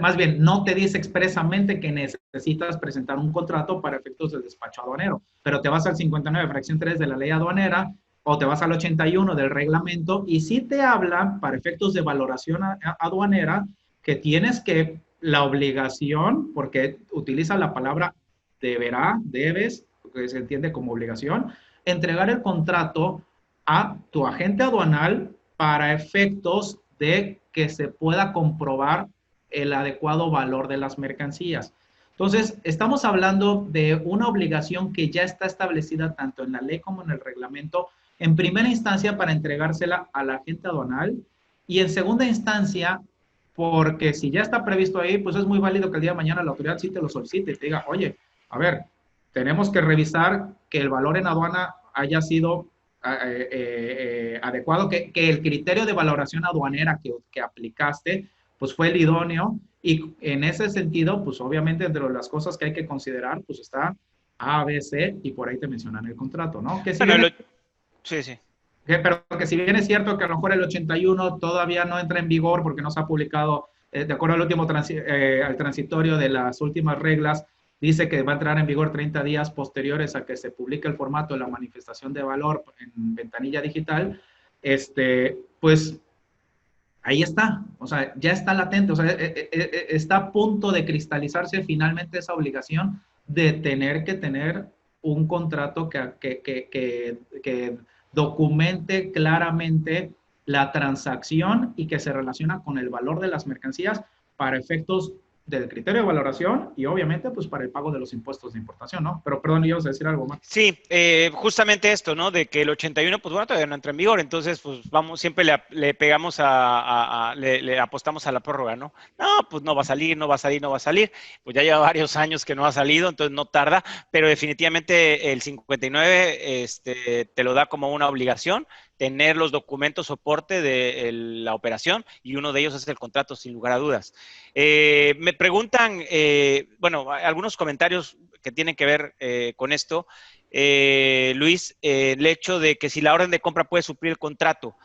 más bien, no te dice expresamente que necesitas presentar un contrato para efectos del despacho aduanero, pero te vas al 59, fracción 3 de la ley aduanera, o te vas al 81 del reglamento, y sí te habla, para efectos de valoración aduanera, que tienes que, la obligación, porque utiliza la palabra deberá, debes, que se entiende como obligación, entregar el contrato a tu agente aduanal para efectos de que se pueda comprobar el adecuado valor de las mercancías. Entonces, estamos hablando de una obligación que ya está establecida tanto en la ley como en el reglamento, en primera instancia para entregársela al agente aduanal y en segunda instancia porque si ya está previsto ahí, pues es muy válido que el día de mañana la autoridad sí te lo solicite y te diga, oye, a ver, tenemos que revisar que el valor en aduana haya sido adecuado, que el criterio de valoración aduanera que aplicaste, pues fue el idóneo, y en ese sentido, pues obviamente entre las cosas que hay que considerar, pues está A, B, C, y por ahí te mencionan el contrato, ¿no? Que si Bueno, bien, sí, sí. pero que si bien es cierto que a lo mejor el 81 todavía no entra en vigor porque no se ha publicado, de acuerdo al último al transitorio de las últimas reglas, dice que va a entrar en vigor 30 días posteriores a que se publique el formato de la manifestación de valor en ventanilla digital, pues ahí está, o sea, ya está latente, o sea, está a punto de cristalizarse finalmente esa obligación de tener que tener un contrato que documente claramente la transacción y que se relaciona con el valor de las mercancías para efectos del criterio de valoración y obviamente pues para el pago de los impuestos de importación, ¿no? Pero perdón, ibas a decir algo más. Sí, justamente esto, ¿no? De que el 81, pues bueno, todavía no entra en vigor, entonces, pues vamos, siempre le pegamos le apostamos a la prórroga, ¿no? No, pues no va a salir, no va a salir, no va a salir, pues ya lleva varios años que no ha salido, entonces no tarda, pero definitivamente el 59 te lo da como una obligación tener los documentos soporte de la operación y uno de ellos es el contrato, sin lugar a dudas. Me preguntan, bueno, algunos comentarios que tienen que ver con esto. Luis, el hecho de que si la orden de compra puede suplir el contrato.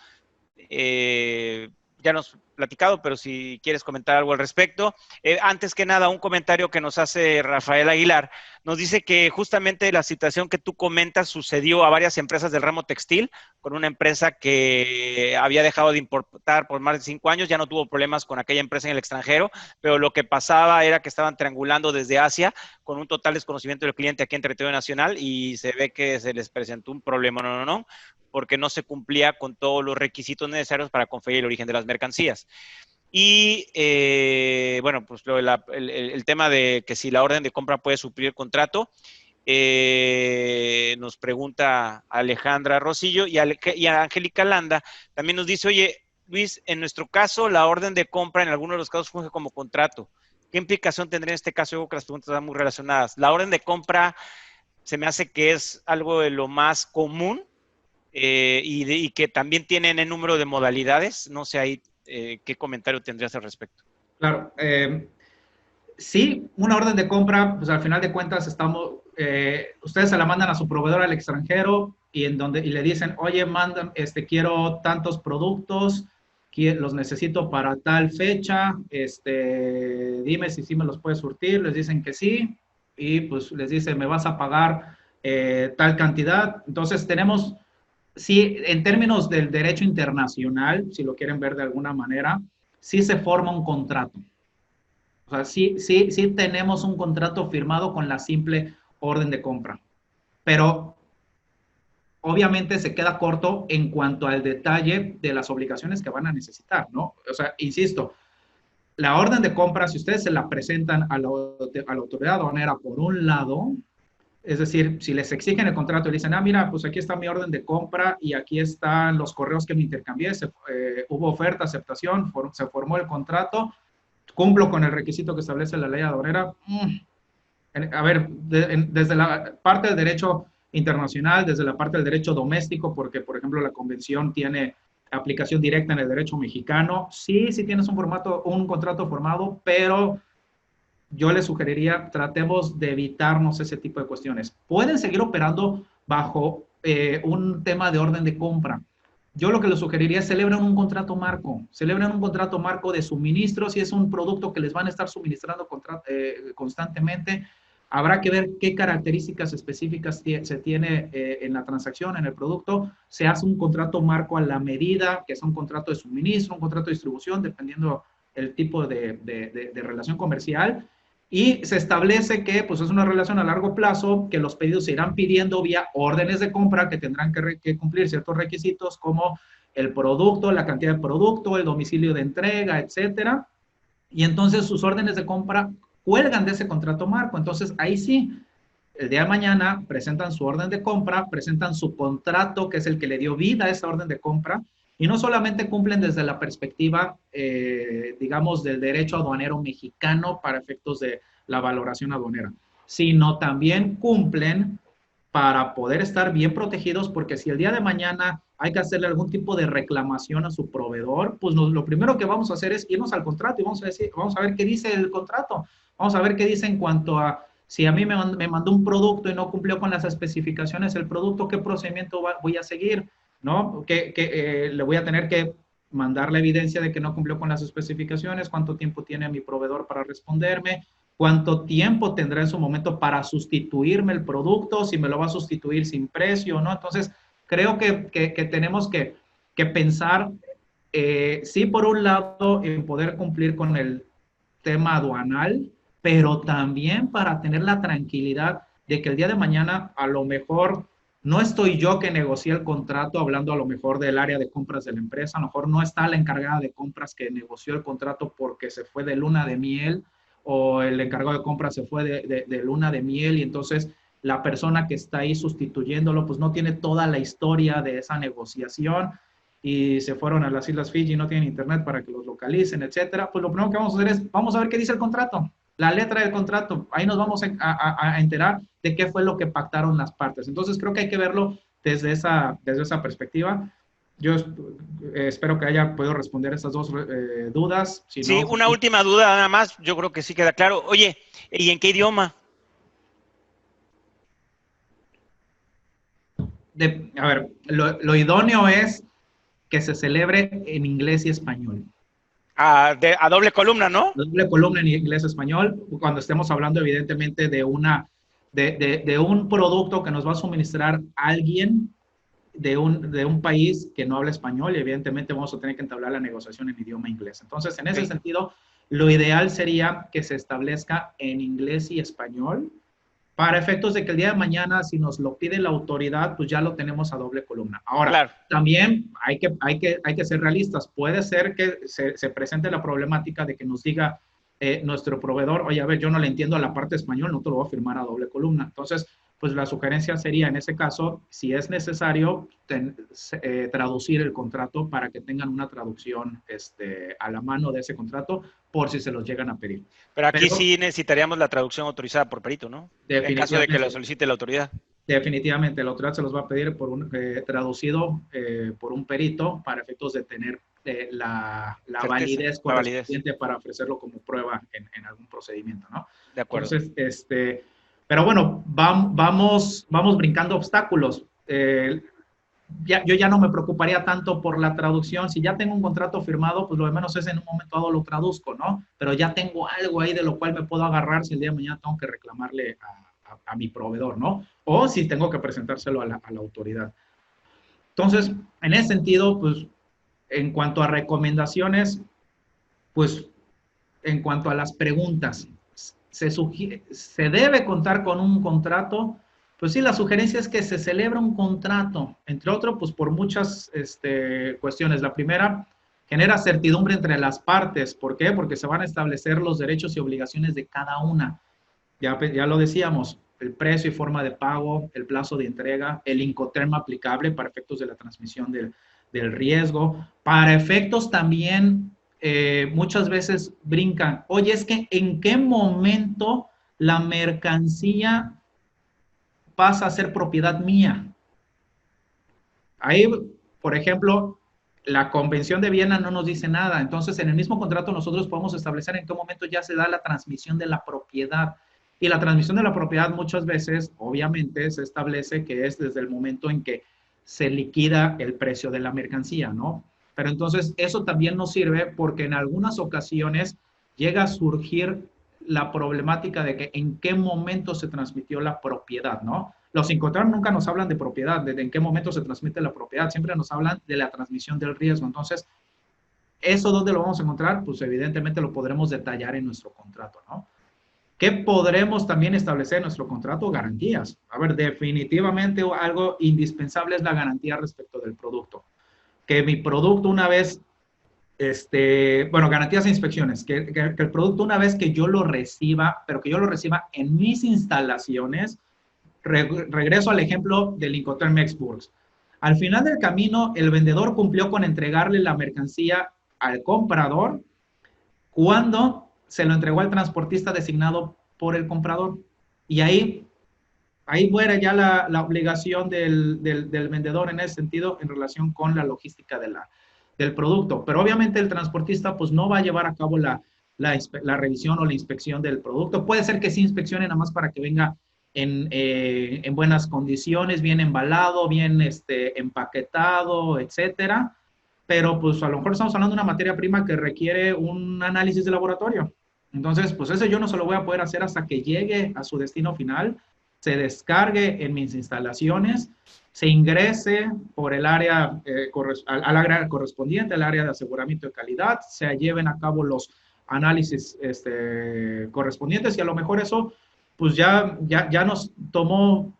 ya nos platicado, pero si quieres comentar algo al respecto. Antes que nada, un comentario que nos hace Rafael Aguilar. Nos dice que justamente la situación que tú comentas sucedió a varias empresas del ramo textil, con una empresa que había dejado de importar por más de 5 años, ya no tuvo problemas con aquella empresa en el extranjero, pero lo que pasaba era que estaban triangulando desde Asia con un total desconocimiento del cliente aquí en territorio nacional y se ve que se les presentó un problema, no, porque no se cumplía con todos los requisitos necesarios para conferir el origen de las mercancías. Y bueno, pues el tema de que si la orden de compra puede suplir el contrato, nos pregunta Alejandra Rosillo y a Angélica Landa también nos dice, oye, Luis, en nuestro caso la orden de compra en algunos de los casos funge como contrato. ¿Qué implicación tendría en este caso? Yo creo que las preguntas están muy relacionadas. La orden de compra se me hace que es algo de lo más común y que también tienen el número de modalidades. No sé ahí qué comentario tendrías al respecto. Claro. Sí, una orden de compra, pues al final de cuentas ustedes se la mandan a su proveedor al extranjero y le dicen, oye, quiero tantos productos, los necesito para tal fecha, dime si sí me los puedes surtir, les dicen que sí, y pues les dice, me vas a pagar tal cantidad. Entonces sí, en términos del derecho internacional, si lo quieren ver de alguna manera, sí se forma un contrato. O sea, sí tenemos un contrato firmado con la simple orden de compra, pero obviamente se queda corto en cuanto al detalle de las obligaciones que van a necesitar, ¿no? O sea, insisto, la orden de compra, si ustedes se la presentan a la autoridad aduanera por un lado, es decir, si les exigen el contrato y le dicen, mira, pues aquí está mi orden de compra y aquí están los correos que me intercambié, hubo oferta, aceptación, se formó el contrato, cumplo con el requisito que establece la ley aduanera. A ver, desde la parte del derecho internacional, desde la parte del derecho doméstico, porque, por ejemplo, la convención tiene aplicación directa en el derecho mexicano. Sí tienes un contrato formado, pero yo les sugeriría, tratemos de evitarnos ese tipo de cuestiones. Pueden seguir operando bajo un tema de orden de compra. Yo lo que les sugeriría es celebren un contrato marco de suministro, si es un producto que les van a estar suministrando constantemente. Habrá que ver qué características específicas se tiene en la transacción, en el producto. Se hace un contrato marco a la medida, que es un contrato de suministro, un contrato de distribución, dependiendo el tipo de relación comercial. Y se establece que pues, es una relación a largo plazo, que los pedidos se irán pidiendo vía órdenes de compra que tendrán que cumplir ciertos requisitos como el producto, la cantidad de producto, el domicilio de entrega, etcétera. Y entonces sus órdenes de compra cuelgan de ese contrato marco. Entonces ahí sí, el día de mañana presentan su orden de compra, presentan su contrato, que es el que le dio vida a esa orden de compra, y no solamente cumplen desde la perspectiva, digamos, del derecho aduanero mexicano para efectos de la valoración aduanera, sino también cumplen para poder estar bien protegidos, porque si el día de mañana hay que hacerle algún tipo de reclamación a su proveedor, pues lo primero que vamos a hacer es irnos al contrato y vamos a ver qué dice el contrato, vamos a ver qué dice en cuanto a si a mí me mandó un producto y no cumplió con las especificaciones del producto, ¿qué procedimiento voy a seguir? ¿No? Le voy a tener que mandar la evidencia de que no cumplió con las especificaciones, cuánto tiempo tiene mi proveedor para responderme, cuánto tiempo tendrá en su momento para sustituirme el producto, si me lo va a sustituir sin precio, ¿no? Entonces, creo que tenemos que pensar, sí, por un lado, en poder cumplir con el tema aduanal, pero también para tener la tranquilidad de que el día de mañana a lo mejor no estoy yo que negocié el contrato, hablando a lo mejor del área de compras de la empresa, a lo mejor no está la encargada de compras que negoció el contrato porque se fue de luna de miel, o el encargado de compras se fue de luna de miel y entonces la persona que está ahí sustituyéndolo pues no tiene toda la historia de esa negociación y se fueron a las Islas Fiji y no tienen internet para que los localicen, etcétera. Pues lo primero que vamos a hacer es, vamos a ver qué dice el contrato, la letra del contrato. Ahí nos vamos a enterar de qué fue lo que pactaron las partes. Entonces creo que hay que verlo desde esa perspectiva. Yo espero que haya podido responder estas dos dudas. Si sí, no, una última duda nada más, yo creo que sí queda claro. Oye, ¿y en qué idioma? a ver, lo idóneo es que se celebre en inglés y español. A doble columna, ¿no? Doble columna en inglés-español, cuando estemos hablando evidentemente de un producto que nos va a suministrar alguien de un país que no habla español, y evidentemente vamos a tener que entablar la negociación en idioma inglés. Entonces, en ese sentido, lo ideal sería que se establezca en inglés y español, para efectos de que el día de mañana, si nos lo pide la autoridad, pues ya lo tenemos a doble columna. Ahora, Claro. también hay que ser realistas. Puede ser que se presente la problemática de que nos diga nuestro proveedor, oye, a ver, yo no le entiendo a la parte español, no te lo voy a firmar a doble columna. Entonces, pues la sugerencia sería, en ese caso, si es necesario, traducir el contrato para que tengan una traducción a la mano de ese contrato, por si se los llegan a pedir. Pero aquí sí necesitaríamos la traducción autorizada por perito, ¿no? En caso de que lo solicite la autoridad. Definitivamente, la autoridad se los va a pedir traducido por un perito para efectos de tener la validez correspondiente para ofrecerlo como prueba en algún procedimiento, ¿no? De acuerdo. Entonces, pero bueno, vamos brincando obstáculos. Yo ya no me preocuparía tanto por la traducción. Si ya tengo un contrato firmado, pues lo de menos es en un momento dado lo traduzco, ¿no? Pero ya tengo algo ahí de lo cual me puedo agarrar si el día de mañana tengo que reclamarle a mi proveedor, ¿no? O si tengo que presentárselo a la autoridad. Entonces, en ese sentido, pues, en cuanto a recomendaciones, pues, en cuanto a las preguntas, ¿se debe contar con un contrato? Pues sí, la sugerencia es que se celebre un contrato, entre otros, pues por muchas cuestiones. La primera, genera certidumbre entre las partes. ¿Por qué? Porque se van a establecer los derechos y obligaciones de cada una. Ya lo decíamos, el precio y forma de pago, el plazo de entrega, el Incoterm aplicable para efectos de la transmisión del riesgo. Para efectos también, muchas veces brincan, oye, es que ¿en qué momento la mercancía pasa a ser propiedad mía? Ahí, por ejemplo, la Convención de Viena no nos dice nada. Entonces, en el mismo contrato nosotros podemos establecer en qué momento ya se da la transmisión de la propiedad. Y la transmisión de la propiedad muchas veces, obviamente, se establece que es desde el momento en que se liquida el precio de la mercancía, ¿no? Pero entonces eso también nos sirve porque en algunas ocasiones llega a surgir la problemática de que en qué momento se transmitió la propiedad, ¿no? Los Incoterm nunca nos hablan de propiedad, de en qué momento se transmite la propiedad, siempre nos hablan de la transmisión del riesgo. Entonces, ¿eso dónde lo vamos a encontrar? Pues evidentemente lo podremos detallar en nuestro contrato, ¿no? ¿Qué podremos también establecer en nuestro contrato? Garantías. A ver, definitivamente algo indispensable es la garantía respecto del producto. Que mi producto una vez, bueno, garantías e inspecciones, que el producto una vez que yo lo reciba, pero que yo lo reciba en mis instalaciones, regreso al ejemplo del Incoterm Exburgs. Al final del camino, el vendedor cumplió con entregarle la mercancía al comprador cuando se lo entregó al transportista designado por el comprador. Y ahí muere ya la obligación del vendedor en ese sentido en relación con la logística del producto. Pero obviamente el transportista pues no va a llevar a cabo la revisión o la inspección del producto. Puede ser que sí inspeccione nada más para que venga en buenas condiciones, bien embalado, bien empaquetado, etcétera. Pero pues a lo mejor estamos hablando de una materia prima que requiere un análisis de laboratorio. Entonces, pues ese yo no se lo voy a poder hacer hasta que llegue a su destino final, se descargue en mis instalaciones, se ingrese por el área, al área correspondiente, al área de aseguramiento de calidad, se lleven a cabo los análisis correspondientes y a lo mejor eso pues ya nos tomó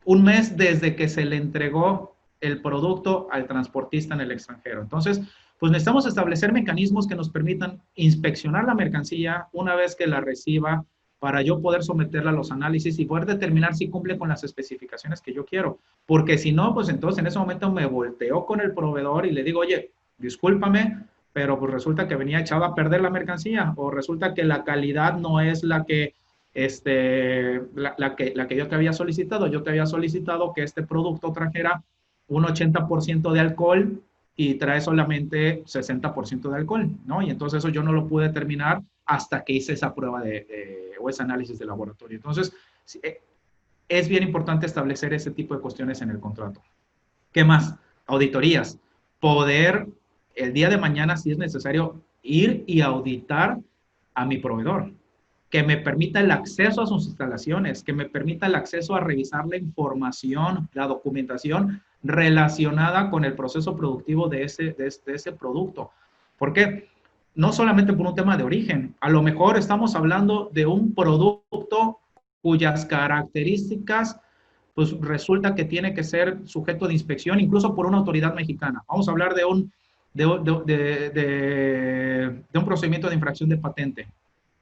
un mes desde que se le entregó el producto al transportista en el extranjero. Entonces, pues necesitamos establecer mecanismos que nos permitan inspeccionar la mercancía una vez que la reciba para yo poder someterla a los análisis y poder determinar si cumple con las especificaciones que yo quiero. Porque si no, pues entonces en ese momento me volteo con el proveedor y le digo, oye, discúlpame, pero pues resulta que venía echada a perder la mercancía o resulta que la calidad no es la que la que yo te había solicitado. Yo te había solicitado que este producto trajera un 80% de alcohol y trae solamente 60% de alcohol, ¿no? Y entonces eso yo no lo pude terminar hasta que hice esa prueba o ese análisis de laboratorio. Entonces, es bien importante establecer ese tipo de cuestiones en el contrato. ¿Qué más? Auditorías. Poder, el día de mañana, si es necesario, ir y auditar a mi proveedor, que me permita el acceso a sus instalaciones, que me permita el acceso a revisar la información, la documentación relacionada con el proceso productivo de ese producto. ¿Por qué? No solamente por un tema de origen, a lo mejor estamos hablando de un producto cuyas características pues resulta que tiene que ser sujeto de inspección incluso por una autoridad mexicana. Vamos a hablar de un procedimiento de infracción de patente,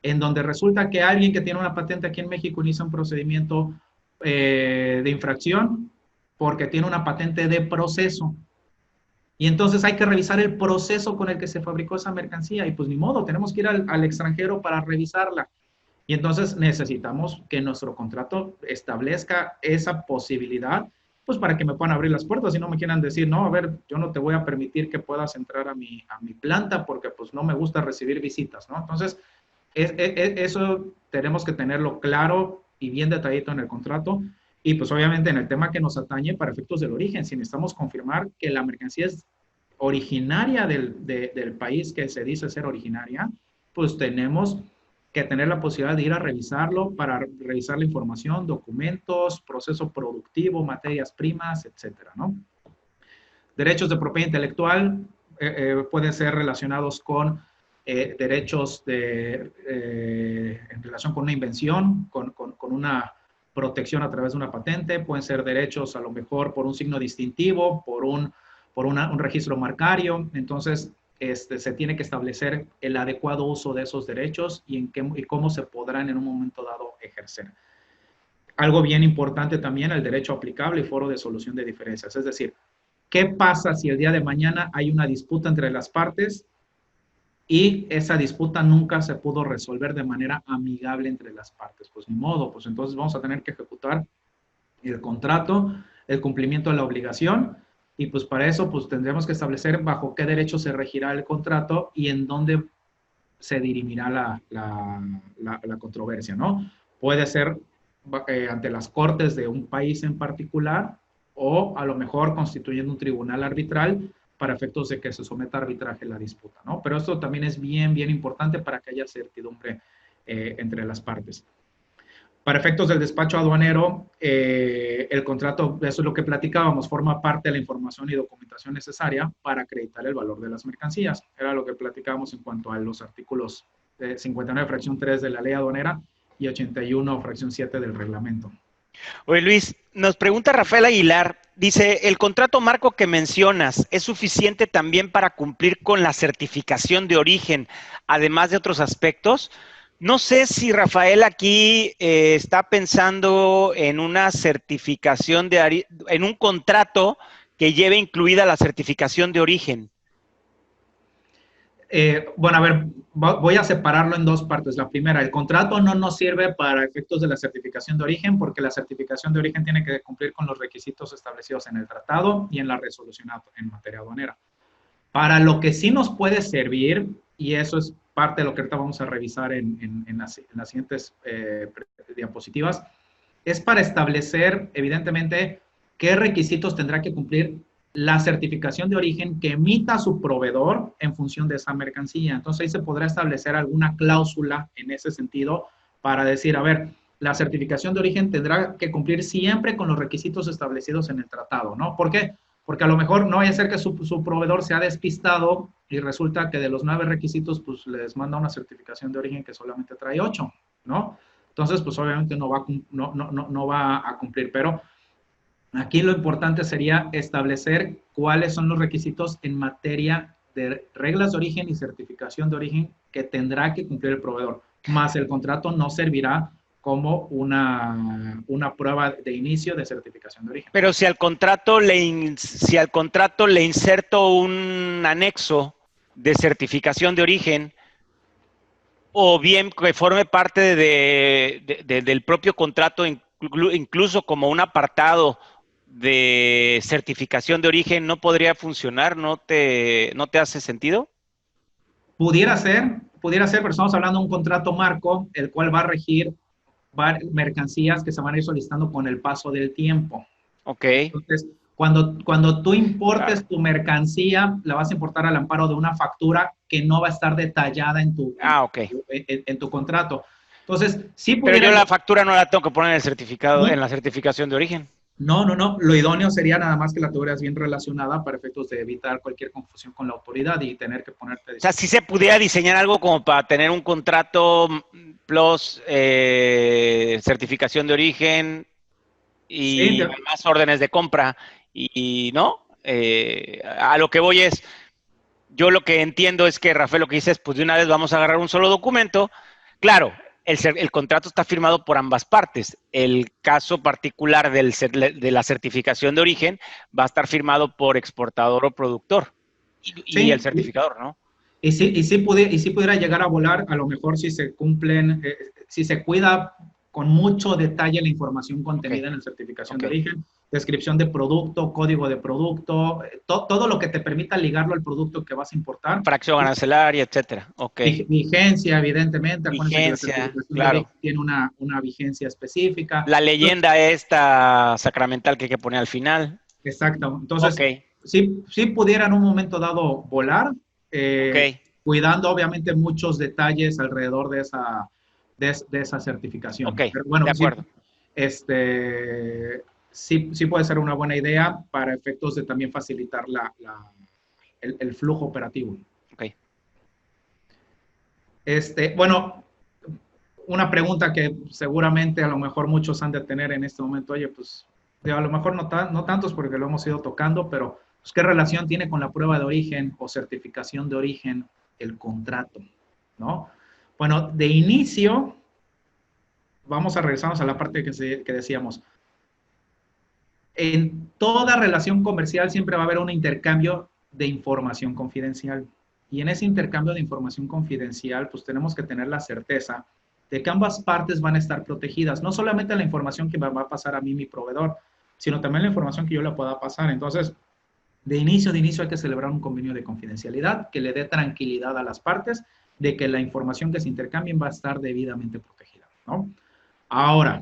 en donde resulta que alguien que tiene una patente aquí en México inicia un procedimiento de infracción porque tiene una patente de proceso. Y entonces hay que revisar el proceso con el que se fabricó esa mercancía. Y pues ni modo, tenemos que ir al extranjero para revisarla. Y entonces necesitamos que nuestro contrato establezca esa posibilidad, pues para que me puedan abrir las puertas y no me quieran decir, no, a ver, yo no te voy a permitir que puedas entrar a mi planta porque pues no me gusta recibir visitas, ¿no? Entonces, eso tenemos que tenerlo claro y bien detallado en el contrato. Y pues obviamente en el tema que nos atañe para efectos del origen, si necesitamos confirmar que la mercancía es originaria del país que se dice ser originaria, pues tenemos que tener la posibilidad de ir a revisarlo para revisar la información, documentos, proceso productivo, materias primas, etcétera, ¿no? Derechos de propiedad intelectual pueden ser relacionados con derechos en relación con una invención, con una protección a través de una patente, pueden ser derechos a lo mejor por un signo distintivo, por un registro marcario. Entonces, se tiene que establecer el adecuado uso de esos derechos y cómo se podrán en un momento dado ejercer. Algo bien importante también, el derecho aplicable y foro de solución de diferencias. Es decir, ¿qué pasa si el día de mañana hay una disputa entre las partes y esa disputa nunca se pudo resolver de manera amigable entre las partes? Pues ni modo, pues entonces vamos a tener que ejecutar el contrato, el cumplimiento de la obligación, y pues para eso pues tendremos que establecer bajo qué derecho se regirá el contrato y en dónde se dirimirá la controversia, ¿no? Puede ser ante las cortes de un país en particular o a lo mejor constituyendo un tribunal arbitral para efectos de que se someta a arbitraje la disputa, ¿no? Pero esto también es bien, bien importante para que haya certidumbre entre las partes. Para efectos del despacho aduanero, el contrato, eso es lo que platicábamos, forma parte de la información y documentación necesaria para acreditar el valor de las mercancías. Era lo que platicábamos en cuanto a los artículos 59, fracción 3 de la ley aduanera y 81, fracción 7 del reglamento. Oye, Luis, nos pregunta Rafael Aguilar, dice, ¿el contrato marco que mencionas es suficiente también para cumplir con la certificación de origen, además de otros aspectos? No sé si Rafael aquí está pensando en una certificación en un contrato que lleve incluida la certificación de origen. Bueno, a ver, voy a separarlo en dos partes. La primera, el contrato no nos sirve para efectos de la certificación de origen porque la certificación de origen tiene que cumplir con los requisitos establecidos en el tratado y en la resolución en materia aduanera. Para lo que sí nos puede servir, y eso es parte de lo que ahorita vamos a revisar en las siguientes diapositivas, es para establecer, evidentemente, qué requisitos tendrá que cumplir la certificación de origen que emita su proveedor en función de esa mercancía. Entonces, ahí se podrá establecer alguna cláusula en ese sentido para decir, a ver, la certificación de origen tendrá que cumplir siempre con los requisitos establecidos en el tratado, ¿no? ¿Por qué? Porque a lo mejor no vaya a ser que su proveedor se ha despistado y resulta que de los 9 requisitos, pues les manda una certificación de origen que solamente trae 8, ¿no? Entonces, pues obviamente no va a cumplir, pero aquí lo importante sería establecer cuáles son los requisitos en materia de reglas de origen y certificación de origen que tendrá que cumplir el proveedor, más el contrato no servirá como una prueba de inicio de certificación de origen. Pero si al contrato le inserto un anexo de certificación de origen, o bien que forme parte del propio contrato, incluso como un apartado de certificación de origen, ¿no podría funcionar? ¿No te hace sentido? Pudiera ser, pero estamos hablando de un contrato marco, el cual va a regir mercancías que se van a ir solicitando con el paso del tiempo. Ok. Entonces, Cuando tú importes tu mercancía, la vas a importar al amparo de una factura que no va a estar detallada en tu contrato. Entonces, sí Pero pudiera... yo la factura no la tengo que poner en el certificado, ¿no? en la certificación de origen. No. Lo idóneo sería nada más que la tuvieras bien relacionada para efectos de evitar cualquier confusión con la autoridad y tener que ponerte... O sea, si se pudiera diseñar algo como para tener un contrato plus certificación de origen Sí, y más órdenes de compra y ¿no? A lo que voy es, yo lo que entiendo es que Rafael lo que dice es, pues de una vez vamos a agarrar un solo documento. Claro, el contrato está firmado por ambas partes. El caso particular de la certificación de origen va a estar firmado por exportador o productor y el sí, certificador, ¿no? y sí pudiera llegar a volar, a lo mejor si se cumplen, si se cuida con mucho detalle la información contenida en la certificación de origen, descripción de producto, código de producto, todo lo que te permita ligarlo al producto que vas a importar. Fracción arancelaria, etcétera. Vigencia, evidentemente. Acuérdense que la Vigencia, certificación de claro. origen tiene una vigencia específica. La leyenda esta sacramental que hay que poner al final. Exacto. Entonces, sí pudiera en un momento dado volar, cuidando obviamente muchos detalles alrededor de esa certificación. Pero bueno, de acuerdo. Sí puede ser una buena idea para efectos de también facilitar el flujo operativo. Bueno, una pregunta que seguramente a lo mejor muchos han de tener en este momento, oye, pues a lo mejor no tantos porque lo hemos ido tocando, pero pues, ¿qué relación tiene con la prueba de origen o certificación de origen el contrato? ¿No? Bueno, de inicio, vamos a regresarnos a la parte que decíamos. En toda relación comercial siempre va a haber un intercambio de información confidencial. Y en ese intercambio de información confidencial, pues tenemos que tener la certeza de que ambas partes van a estar protegidas. No solamente la información que me va a pasar a mí, mi proveedor, sino también la información que yo le pueda pasar. Entonces, de inicio hay que celebrar un convenio de confidencialidad que le dé tranquilidad a las partes de que la información que se intercambien va a estar debidamente protegida, ¿no? Ahora,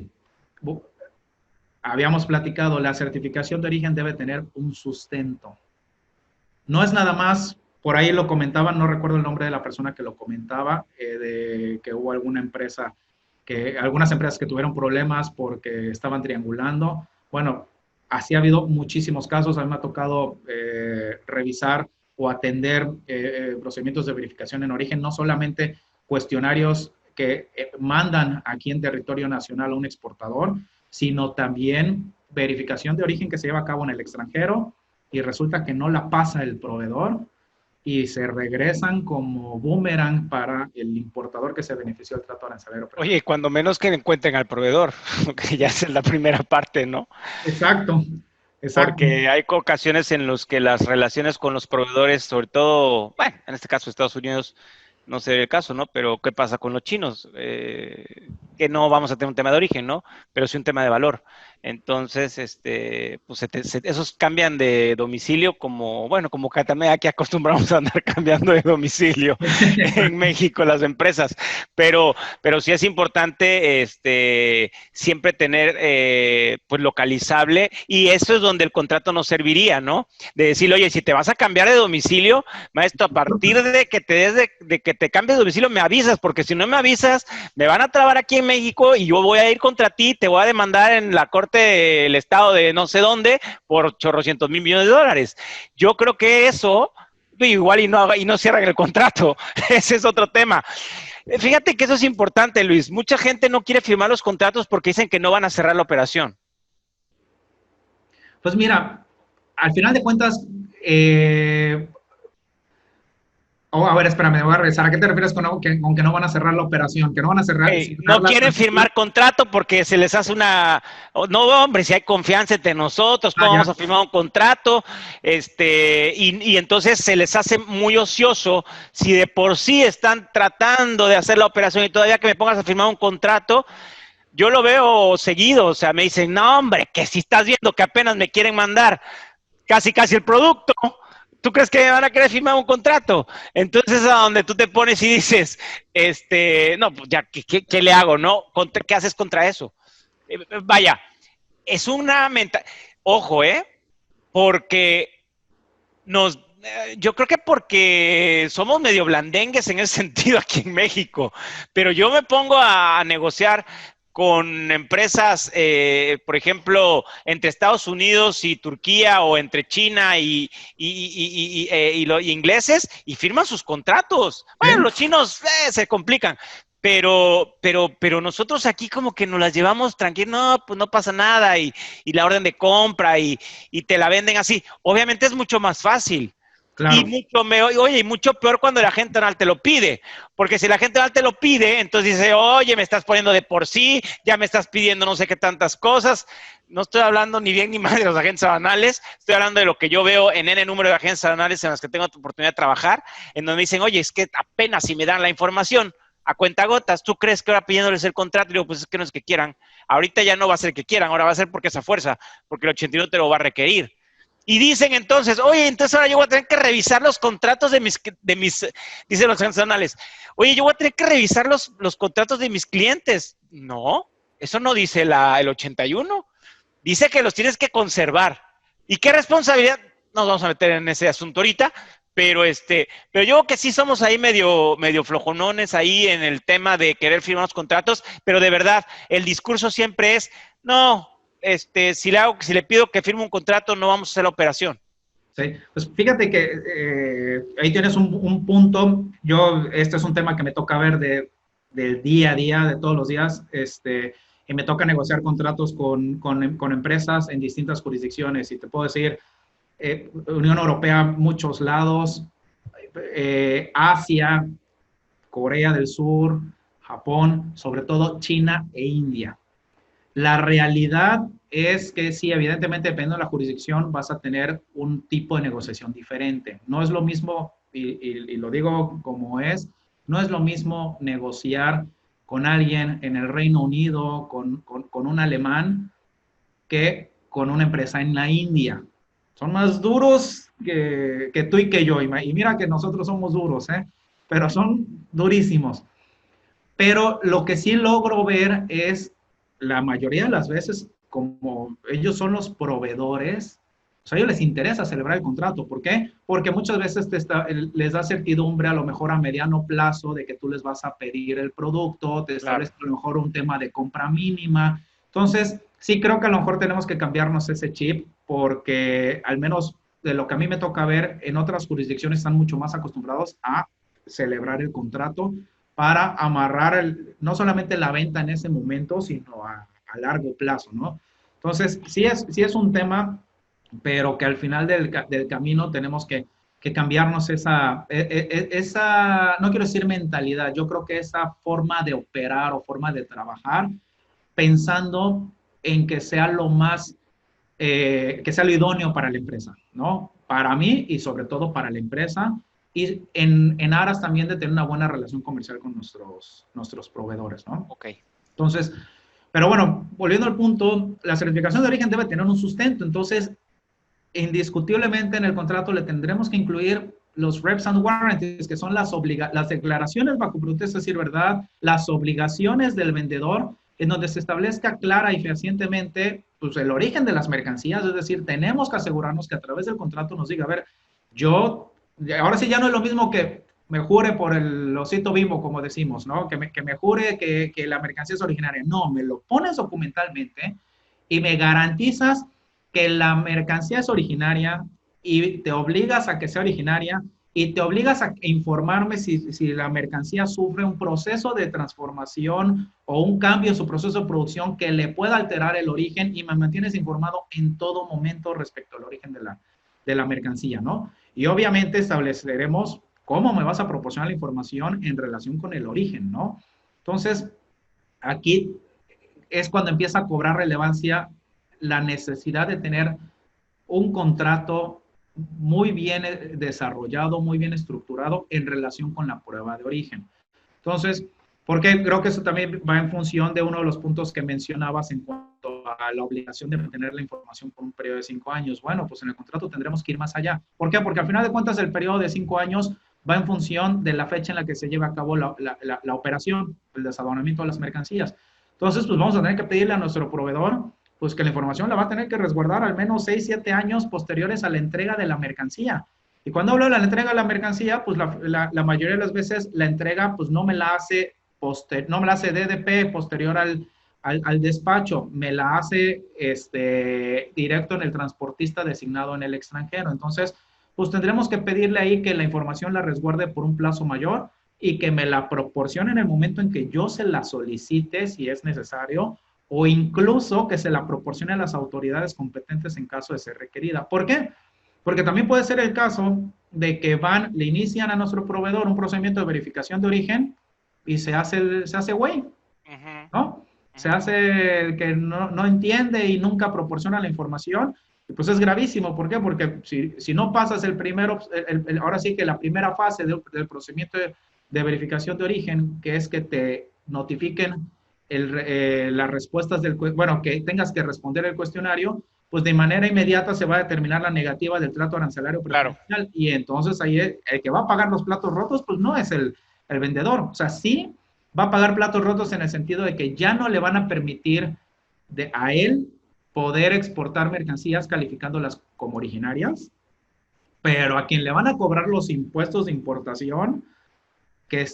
habíamos platicado, la certificación de origen debe tener un sustento. No es nada más, por ahí lo comentaban, no recuerdo el nombre de la persona que lo comentaba, de que hubo algunas empresas que tuvieron problemas porque estaban triangulando. Bueno, así ha habido muchísimos casos. A mí me ha tocado revisar o atender procedimientos de verificación en origen, no solamente cuestionarios que mandan aquí en territorio nacional a un exportador, sino también verificación de origen que se lleva a cabo en el extranjero y resulta que no la pasa el proveedor y se regresan como boomerang para el importador que se benefició del trato arancelario. Oye, cuando menos que encuentren al proveedor, que ya es la primera parte, ¿no? Exacto. Porque hay ocasiones en las que las relaciones con los proveedores, sobre todo, bueno, en este caso Estados Unidos, no sé el caso, ¿no? Pero ¿qué pasa con los chinos? Que no vamos a tener un tema de origen, ¿no? Pero sí un tema de valor. Entonces, pues esos cambian de domicilio como, bueno, como que también aquí acostumbramos a andar cambiando de domicilio en México las empresas. Pero sí es importante siempre tener pues localizable, y eso es donde el contrato nos serviría, ¿no? De decir, oye, si te vas a cambiar de domicilio, maestro, a partir de que te cambies de domicilio me avisas, porque si no me avisas, me van a trabar aquí en México y yo voy a ir contra ti, te voy a demandar en la corte del estado de no sé dónde por chorrocientos mil millones de dólares. Yo creo que eso, igual y no cierran el contrato, ese es otro tema. Fíjate que eso es importante, Luis. Mucha gente no quiere firmar los contratos porque dicen que no van a cerrar la operación. Pues mira, al final de cuentas, a ver, espérame, me voy a regresar. ¿A qué te refieres con que no van a cerrar la operación? Que no van a cerrar. No quieren firmar contrato porque se les hace una. No, hombre, si hay confianza entre nosotros, ¿cómo vamos a firmar un contrato? Y entonces se les hace muy ocioso si de por sí están tratando de hacer la operación y todavía que me pongas a firmar un contrato. Yo lo veo seguido, o sea, me dicen, no, hombre, que si estás viendo que apenas me quieren mandar casi el producto. ¿Tú crees que me van a querer firmar un contrato? Entonces, a donde tú te pones y dices, no, pues ya, ¿qué le hago, no? ¿Qué haces contra eso? Vaya, es una mentalidad. Ojo, porque yo creo que porque somos medio blandengues en ese sentido aquí en México, pero yo me pongo a negociar con empresas, por ejemplo, entre Estados Unidos y Turquía o entre China y los ingleses y firman sus contratos. Bueno, los chinos se complican, pero nosotros aquí como que nos las llevamos tranquilos, no, pues no pasa nada y la orden de compra y te la venden así. Obviamente es mucho más fácil. Claro. Y mucho peor cuando la gente no te lo pide, porque si la gente no te lo pide, entonces dice, oye, me estás poniendo de por sí, ya me estás pidiendo no sé qué tantas cosas. No estoy hablando ni bien ni mal de los agentes aduanales, estoy hablando de lo que yo veo en N número de agentes aduanales en las que tengo la oportunidad de trabajar, en donde dicen, oye, es que apenas si me dan la información a cuentagotas, ¿tú crees que ahora pidiéndoles el contrato? Y digo, pues es que no es que quieran, ahorita ya no va a ser que quieran, ahora va a ser porque es a fuerza, porque el 81 te lo va a requerir. Y dicen entonces, oye, entonces ahora yo voy a tener que revisar los contratos de mis dicen los agentes aduanales, oye, yo voy a tener que revisar los contratos de mis clientes. No, eso no dice el 81. Dice que los tienes que conservar. ¿Y qué responsabilidad? Nos vamos a meter en ese asunto ahorita, pero yo creo que sí somos ahí medio flojonones ahí en el tema de querer firmar los contratos, pero de verdad, el discurso siempre es, no, si le pido que firme un contrato, no vamos a hacer la operación. Sí, pues fíjate que ahí tienes un punto. Este es un tema que me toca ver del día a día, de todos los días, y me toca negociar contratos con empresas en distintas jurisdicciones. Y te puedo decir, Unión Europea, muchos lados, Asia, Corea del Sur, Japón, sobre todo China e India. La realidad es que sí, evidentemente, dependiendo de la jurisdicción, vas a tener un tipo de negociación diferente. No es lo mismo, y lo digo como es, no es lo mismo negociar con alguien en el Reino Unido, con un alemán, que con una empresa en la India. Son más duros que tú y que yo. Y mira que nosotros somos duros, pero son durísimos. Pero lo que sí logro ver es, la mayoría de las veces, como ellos son los proveedores, o sea, a ellos les interesa celebrar el contrato. ¿Por qué? Porque muchas veces les da certidumbre a lo mejor a mediano plazo de que tú les vas a pedir el producto, te establece a lo mejor un tema de compra mínima. Entonces, sí creo que a lo mejor tenemos que cambiarnos ese chip porque al menos de lo que a mí me toca ver, en otras jurisdicciones están mucho más acostumbrados a celebrar el contrato para amarrar no solamente la venta en ese momento, sino a largo plazo, ¿no? Entonces, sí es un tema, pero que al final del camino tenemos que cambiarnos esa, no quiero decir mentalidad, yo creo que esa forma de operar o forma de trabajar, pensando en que sea lo más, que sea lo idóneo para la empresa, ¿no? Para mí y sobre todo para la empresa, y en aras también de tener una buena relación comercial con nuestros proveedores, ¿no? Ok. Entonces, pero bueno, volviendo al punto, la certificación de origen debe tener un sustento. Entonces, indiscutiblemente en el contrato le tendremos que incluir los reps and warranties, que son las declaraciones bajo producto, es decir, ¿verdad? Las obligaciones del vendedor, en donde se establezca clara y fehacientemente pues, el origen de las mercancías. Es decir, tenemos que asegurarnos que a través del contrato nos diga, a ver, ahora sí ya no es lo mismo que me jure por el osito Bimbo, como decimos, ¿no? Que me jure que la mercancía es originaria. No, me lo pones documentalmente y me garantizas que la mercancía es originaria y te obligas a que sea originaria y te obligas a informarme si la mercancía sufre un proceso de transformación o un cambio en su proceso de producción que le pueda alterar el origen, y me mantienes informado en todo momento respecto al origen de la mercancía, ¿no? Y obviamente estableceremos cómo me vas a proporcionar la información en relación con el origen, ¿no? Entonces, aquí es cuando empieza a cobrar relevancia la necesidad de tener un contrato muy bien desarrollado, muy bien estructurado en relación con la prueba de origen. Entonces, porque creo que eso también va en función de uno de los puntos que mencionabas en cuanto a la obligación de mantener la información por un periodo de 5 años. Bueno, pues en el contrato tendremos que ir más allá. ¿Por qué? Porque al final de cuentas el periodo de 5 años va en función de la fecha en la que se lleva a cabo la operación, el desaduanamiento de las mercancías. Entonces, pues vamos a tener que pedirle a nuestro proveedor pues que la información la va a tener que resguardar al menos 6, 7 años posteriores a la entrega de la mercancía. Y cuando hablo de la entrega de la mercancía, pues la mayoría de las veces la entrega pues no me la hace, no me la hace DDP posterior al despacho, me la hace directo en el transportista designado en el extranjero. Entonces, pues tendremos que pedirle ahí que la información la resguarde por un plazo mayor y que me la proporcione en el momento en que yo se la solicite, si es necesario, o incluso que se la proporcione a las autoridades competentes en caso de ser requerida. ¿Por qué? Porque también puede ser el caso de que le inician a nuestro proveedor un procedimiento de verificación de origen y se hace güey, ¿no? Se hace que no entiende y nunca proporciona la información, y pues es gravísimo. ¿Por qué? Porque si no pasas ahora sí que la primera fase del procedimiento de verificación de origen, que es que te notifiquen las respuestas bueno, que tengas que responder el cuestionario, pues de manera inmediata se va a determinar la negativa del trato arancelario preferencial. Claro. Y entonces ahí el que va a pagar los platos rotos, pues no es el vendedor. O sea, sí va a pagar platos rotos en el sentido de que ya no le van a permitir a él poder exportar mercancías calificándolas como originarias, pero a quien le van a cobrar los impuestos de importación que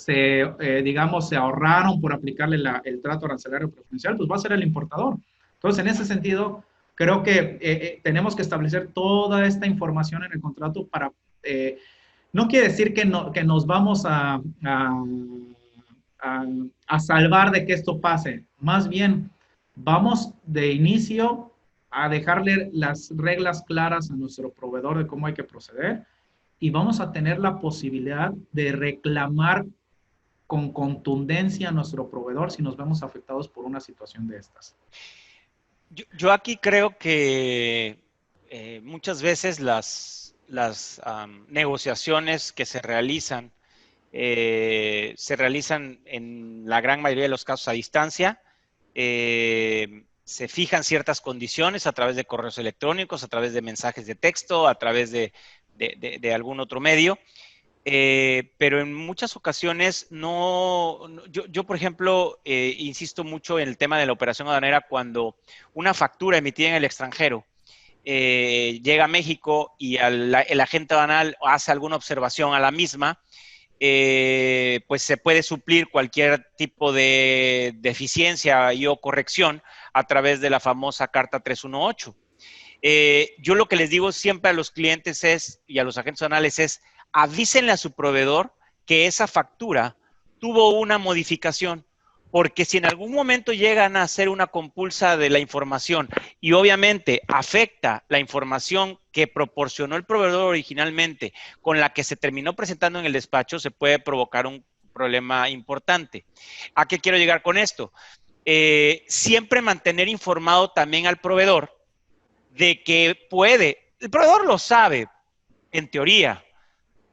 digamos, se ahorraron por aplicarle el trato arancelario preferencial, pues va a ser el importador. Entonces, en ese sentido, creo que tenemos que establecer toda esta información en el contrato para, no quiere decir que nos vamos a salvar de que esto pase, más bien vamos de inicio a dejarle las reglas claras a nuestro proveedor de cómo hay que proceder, y vamos a tener la posibilidad de reclamar con contundencia a nuestro proveedor si nos vemos afectados por una situación de estas. Yo aquí creo que muchas veces las negociaciones que se realizan en la gran mayoría de los casos a distancia. Se fijan ciertas condiciones a través de correos electrónicos, a través de mensajes de texto, a través de algún otro medio. Pero en muchas ocasiones yo por ejemplo, insisto mucho en el tema de la operación aduanera cuando una factura emitida en el extranjero llega a México y el agente aduanal hace alguna observación a la misma, pues se puede suplir cualquier tipo de deficiencia y o corrección a través de la famosa carta 318. Yo lo que les digo siempre a los clientes y a los agentes aduanales es: avísenle a su proveedor que esa factura tuvo una modificación, porque si en algún momento llegan a hacer una compulsa de la información y obviamente afecta la información que proporcionó el proveedor originalmente con la que se terminó presentando en el despacho, se puede provocar un problema importante. ¿A qué quiero llegar con esto? Siempre mantener informado también al proveedor de que el proveedor lo sabe en teoría,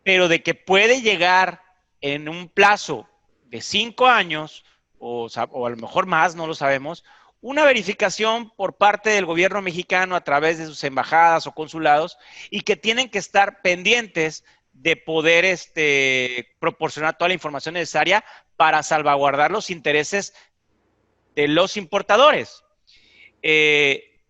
pero de que puede llegar en un plazo de 5 años, o a lo mejor más, no lo sabemos, una verificación por parte del gobierno mexicano a través de sus embajadas o consulados, y que tienen que estar pendientes de poder proporcionar toda la información necesaria para salvaguardar los intereses de los importadores.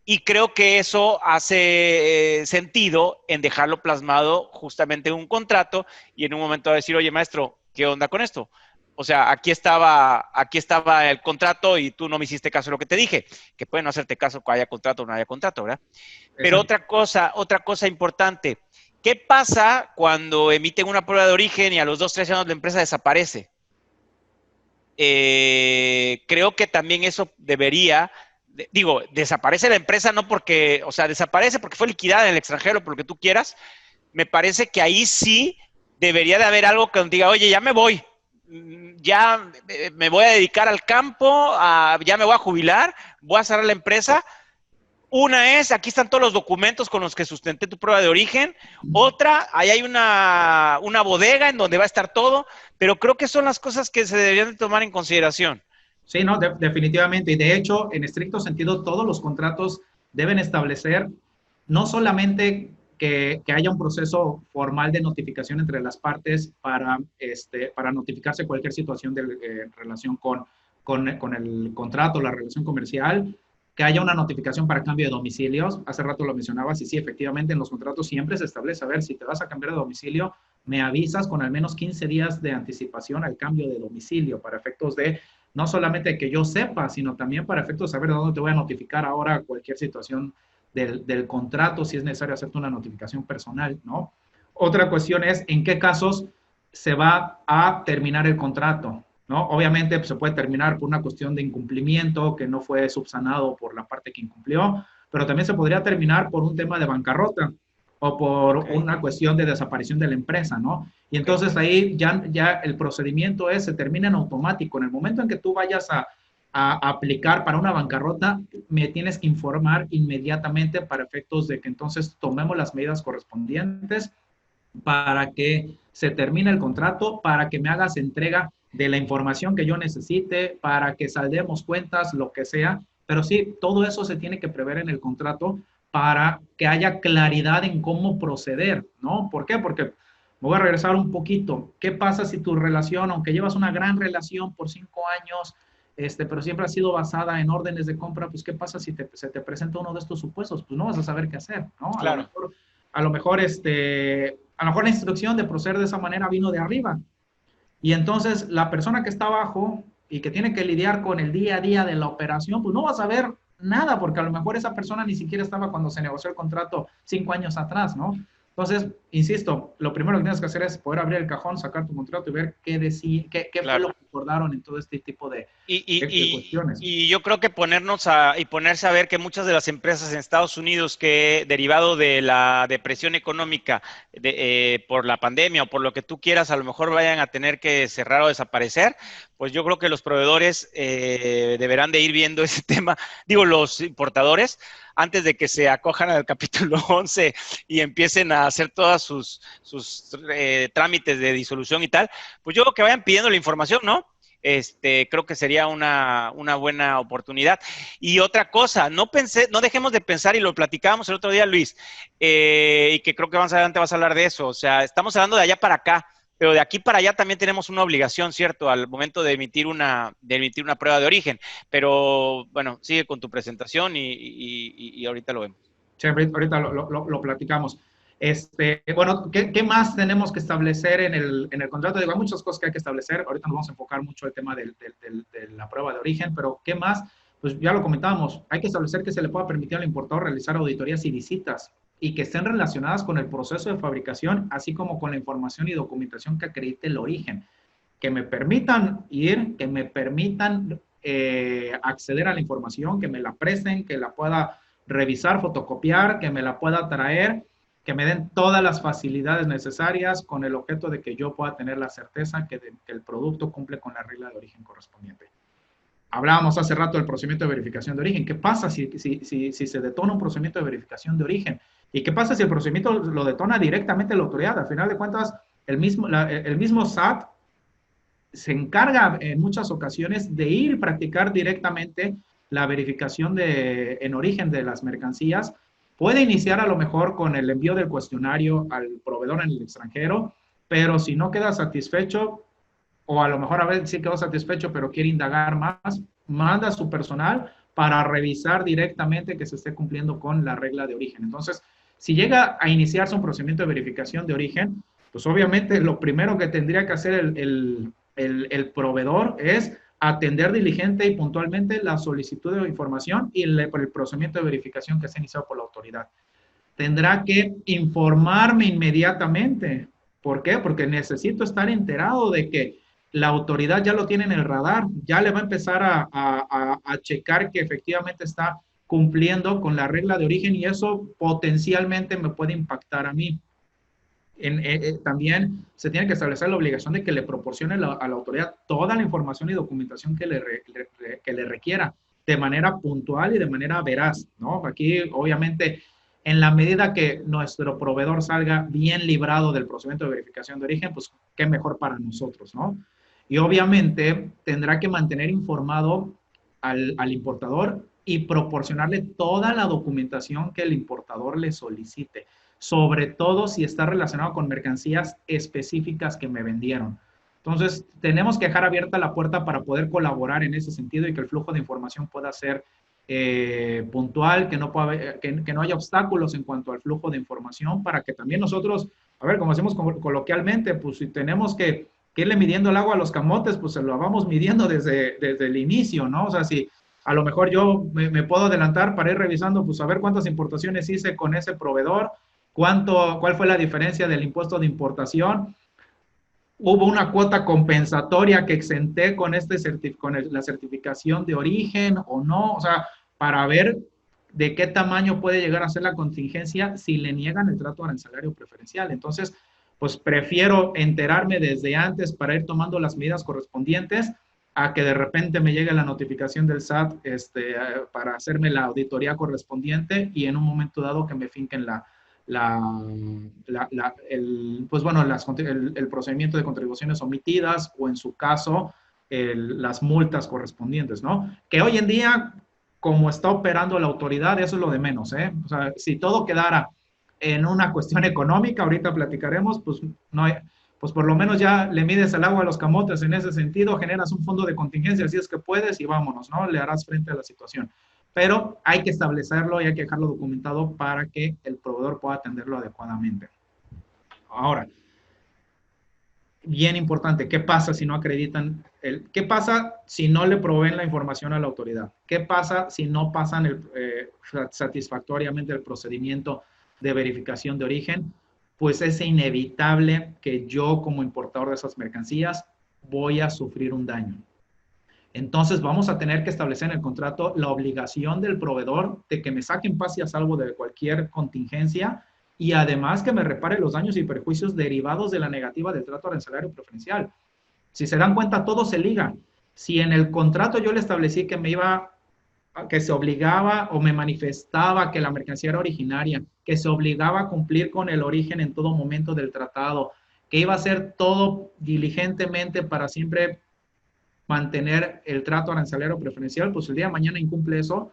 Y creo que eso hace sentido en dejarlo plasmado justamente en un contrato y en un momento a decir: oye, maestro, ¿qué onda con esto? O sea, aquí estaba el contrato y tú no me hiciste caso de lo que te dije, que puede no hacerte caso que haya contrato o no haya contrato, ¿verdad? Pero otra cosa importante: ¿qué pasa cuando emiten una prueba de origen y a los 2, 3 años la empresa desaparece? Creo que también eso debería... desaparece la empresa no porque, o sea, desaparece porque fue liquidada en el extranjero, por lo que tú quieras. Me parece que ahí sí debería de haber algo que diga: oye, ya me voy, ya me voy a dedicar al campo, ya me voy a jubilar, voy a cerrar la empresa. Una es: aquí están todos los documentos con los que sustenté tu prueba de origen. Otra, ahí hay una bodega en donde va a estar todo, pero creo que son las cosas que se deberían de tomar en consideración. Sí, no, definitivamente. Y de hecho, en estricto sentido, todos los contratos deben establecer no solamente que haya un proceso formal de notificación entre las partes para notificarse cualquier situación de relación con el contrato, la relación comercial, que haya una notificación para cambio de domicilios. Hace rato lo mencionabas y sí, efectivamente en los contratos siempre se establece, a ver, si te vas a cambiar de domicilio, me avisas con al menos 15 días de anticipación al cambio de domicilio para efectos de, no solamente que yo sepa, sino también para efectos de saber de dónde te voy a notificar ahora cualquier situación del contrato, si es necesario hacerte una notificación personal, ¿no? Otra cuestión es en qué casos se va a terminar el contrato, ¿no? Obviamente pues, se puede terminar por una cuestión de incumplimiento que no fue subsanado por la parte que incumplió, pero también se podría terminar por un tema de bancarrota o por una cuestión de desaparición de la empresa, ¿no? Y entonces ahí ya el procedimiento se termina en automático. En el momento en que tú vayas a aplicar para una bancarrota, me tienes que informar inmediatamente para efectos de que entonces tomemos las medidas correspondientes para que se termine el contrato, para que me hagas entrega de la información que yo necesite, para que saldemos cuentas, lo que sea. Pero sí, todo eso se tiene que prever en el contrato para que haya claridad en cómo proceder, ¿no? ¿Por qué? Porque me voy a regresar un poquito. ¿Qué pasa si tu relación, aunque llevas una gran relación por 5 años, pero siempre ha sido basada en órdenes de compra, pues ¿qué pasa si se te presenta uno de estos supuestos? Pues no vas a saber qué hacer, ¿no? Claro. A lo mejor la instrucción de proceder de esa manera vino de arriba. Y entonces la persona que está abajo y que tiene que lidiar con el día a día de la operación, pues no va a saber nada, porque a lo mejor esa persona ni siquiera estaba cuando se negoció el contrato 5 años atrás, ¿no? Entonces, insisto, lo primero que tienes que hacer es poder abrir el cajón, sacar tu contrato y ver qué fue lo que acordaron en todo este tipo de cuestiones. Y yo creo que ponerse a ver que muchas de las empresas en Estados Unidos que derivado de la depresión económica por la pandemia o por lo que tú quieras, a lo mejor vayan a tener que cerrar o desaparecer, pues yo creo que los proveedores deberán de ir viendo ese tema, digo, los importadores, antes de que se acojan al capítulo 11 y empiecen a hacer todas sus trámites de disolución y tal, pues yo creo que vayan pidiendo la información, ¿no? Creo que sería una buena oportunidad. Y otra cosa, no dejemos de pensar, y lo platicábamos el otro día, Luis, y que creo que más adelante vas a hablar de eso, o sea, estamos hablando de allá para acá, pero de aquí para allá también tenemos una obligación, ¿cierto? Al momento de emitir una prueba de origen. Pero, bueno, sigue con tu presentación y ahorita lo vemos. Sí, ahorita lo platicamos. Bueno, ¿qué más tenemos que establecer en el contrato? Digo, hay muchas cosas que hay que establecer. Ahorita nos vamos a enfocar mucho en el tema de la prueba de origen, pero ¿qué más? Pues ya lo comentábamos, hay que establecer que se le pueda permitir al importador realizar auditorías y visitas y que estén relacionadas con el proceso de fabricación, así como con la información y documentación que acredite el origen. Que me permitan ir, que me permitan acceder a la información, que me la presten, que la pueda revisar, fotocopiar, que me la pueda traer, que me den todas las facilidades necesarias con el objeto de que yo pueda tener la certeza que el producto cumple con la regla de origen correspondiente. Hablábamos hace rato del procedimiento de verificación de origen. ¿Qué pasa si se detona un procedimiento de verificación de origen? ¿Y qué pasa si el procedimiento lo detona directamente la autoridad? Al final de cuentas, el mismo SAT se encarga en muchas ocasiones de ir y practicar directamente la verificación en origen de las mercancías. Puede iniciar a lo mejor con el envío del cuestionario al proveedor en el extranjero, pero si no queda satisfecho, o a lo mejor a veces sí quedó satisfecho, pero quiere indagar más, manda a su personal para revisar directamente que se esté cumpliendo con la regla de origen. Entonces, si llega a iniciarse un procedimiento de verificación de origen, pues obviamente lo primero que tendría que hacer el proveedor es atender diligente y puntualmente la solicitud de información y el procedimiento de verificación que se ha iniciado por la autoridad. Tendrá que informarme inmediatamente. ¿Por qué? Porque necesito estar enterado de que la autoridad ya lo tiene en el radar, ya le va a empezar a checar que efectivamente está cumpliendo con la regla de origen y eso potencialmente me puede impactar a mí. También se tiene que establecer la obligación de que le proporcione a la autoridad toda la información y documentación que le requiera de manera puntual y de manera veraz, ¿no? Aquí, obviamente, en la medida que nuestro proveedor salga bien librado del procedimiento de verificación de origen, pues qué mejor para nosotros, ¿no? Y obviamente tendrá que mantener informado al importador y proporcionarle toda la documentación que el importador le solicite, sobre todo si está relacionado con mercancías específicas que me vendieron. Entonces, tenemos que dejar abierta la puerta para poder colaborar en ese sentido y que el flujo de información pueda ser puntual, que no, que no haya obstáculos en cuanto al flujo de información, para que también nosotros, a ver, como hacemos coloquialmente, pues si tenemos que irle midiendo el agua a los camotes, pues se lo vamos midiendo desde el inicio, ¿no? O sea, si a lo mejor yo me puedo adelantar para ir revisando, pues a ver cuántas importaciones hice con ese proveedor, cuál fue la diferencia del impuesto de importación, hubo una cuota compensatoria que exenté con, la certificación de origen o no, o sea, para ver de qué tamaño puede llegar a ser la contingencia si le niegan el trato arancelario preferencial. Entonces, pues prefiero enterarme desde antes para ir tomando las medidas correspondientes a que de repente me llegue la notificación del SAT para hacerme la auditoría correspondiente y en un momento dado que me finquen el procedimiento de contribuciones omitidas o en su caso las multas correspondientes, ¿no? Que hoy en día, como está operando la autoridad, eso es lo de menos, ¿eh? O sea, si todo quedara en una cuestión económica, ahorita platicaremos, pues no hay, pues por lo menos ya le mides el agua a los camotes en ese sentido, generas un fondo de contingencia, si es que puedes, y vámonos, ¿no? Le harás frente a la situación. Pero hay que establecerlo y hay que dejarlo documentado para que el proveedor pueda atenderlo adecuadamente. Ahora, bien importante, ¿qué pasa si no acreditan? ¿Qué pasa si no le proveen la información a la autoridad? ¿Qué pasa si no pasan satisfactoriamente el procedimiento de verificación de origen? Pues es inevitable que yo como importador de esas mercancías voy a sufrir un daño. Entonces vamos a tener que establecer en el contrato la obligación del proveedor de que me saquen paz y a salvo de cualquier contingencia y además que me repare los daños y perjuicios derivados de la negativa del trato arancelario preferencial. Si se dan cuenta, todo se liga. Si en el contrato yo le establecí que se obligaba o me manifestaba que la mercancía era originaria, que se obligaba a cumplir con el origen en todo momento del tratado, que iba a hacer todo diligentemente para siempre mantener el trato arancelario preferencial, pues el día de mañana incumple eso,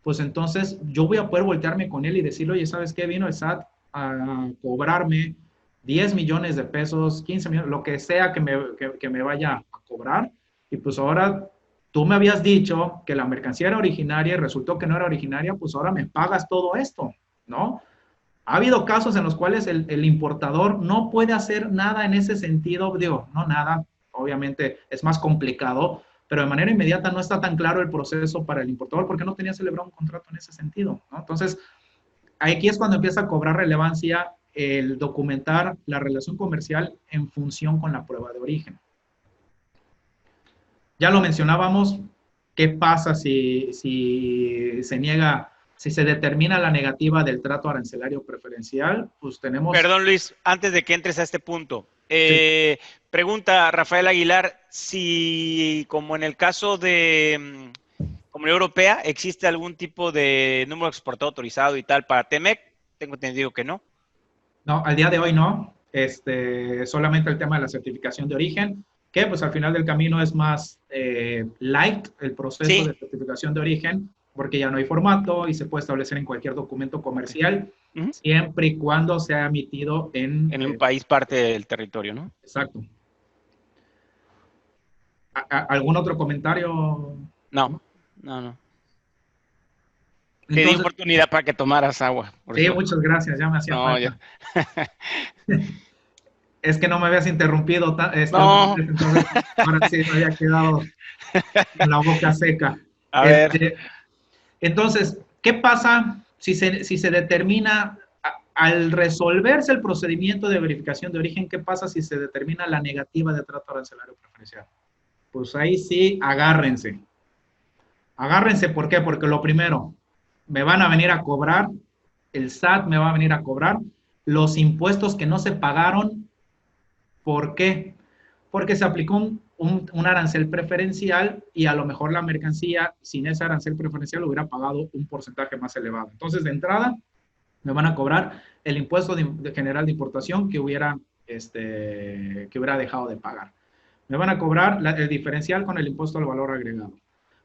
pues entonces yo voy a poder voltearme con él y decirle, oye, ¿sabes qué? Vino el SAT a cobrarme 10 millones de pesos, 15 millones, lo que sea que me vaya a cobrar, y pues ahora tú me habías dicho que la mercancía era originaria y resultó que no era originaria, pues ahora me pagas todo esto, ¿no? Ha habido casos en los cuales el importador no puede hacer nada en ese sentido, digo, no nada, obviamente es más complicado, pero de manera inmediata no está tan claro el proceso para el importador porque no tenía celebrado un contrato en ese sentido, ¿no? Entonces, aquí es cuando empieza a cobrar relevancia el documentar la relación comercial en función con la prueba de origen. Ya lo mencionábamos, ¿qué pasa si se niega, si se determina la negativa del trato arancelario preferencial? Pues tenemos... Perdón, Luis, antes de que entres a este punto. Sí. Pregunta Rafael Aguilar, si como en el caso de Comunidad Europea, ¿existe algún tipo de número exportado autorizado y tal para TEMEC? Tengo entendido que no. No, al día de hoy no. Solamente el tema de la certificación de origen, que pues al final del camino es más light el proceso de certificación de origen, porque ya no hay formato y se puede establecer en cualquier documento comercial, siempre y cuando sea emitido en un país parte del territorio, ¿no? Exacto. ¿Algún otro comentario? No. Te di oportunidad para que tomaras agua. Sí, muchas gracias, ya me hacía falta. Es que no me habías interrumpido. No. Entonces, ahora sí me había quedado con la boca seca. A ver. Entonces, ¿qué pasa si se determina, al resolverse el procedimiento de verificación de origen, qué pasa si se determina la negativa de trato arancelario preferencial? Pues ahí sí, agárrense. Agárrense, ¿por qué? Porque lo primero, me van a venir a cobrar, el SAT me va a venir a cobrar los impuestos que no se pagaron. ¿Por qué? Porque se aplicó un arancel preferencial y a lo mejor la mercancía sin ese arancel preferencial hubiera pagado un porcentaje más elevado. Entonces, de entrada, me van a cobrar el impuesto general de importación que hubiera dejado de pagar. Me van a cobrar el diferencial con el impuesto al valor agregado.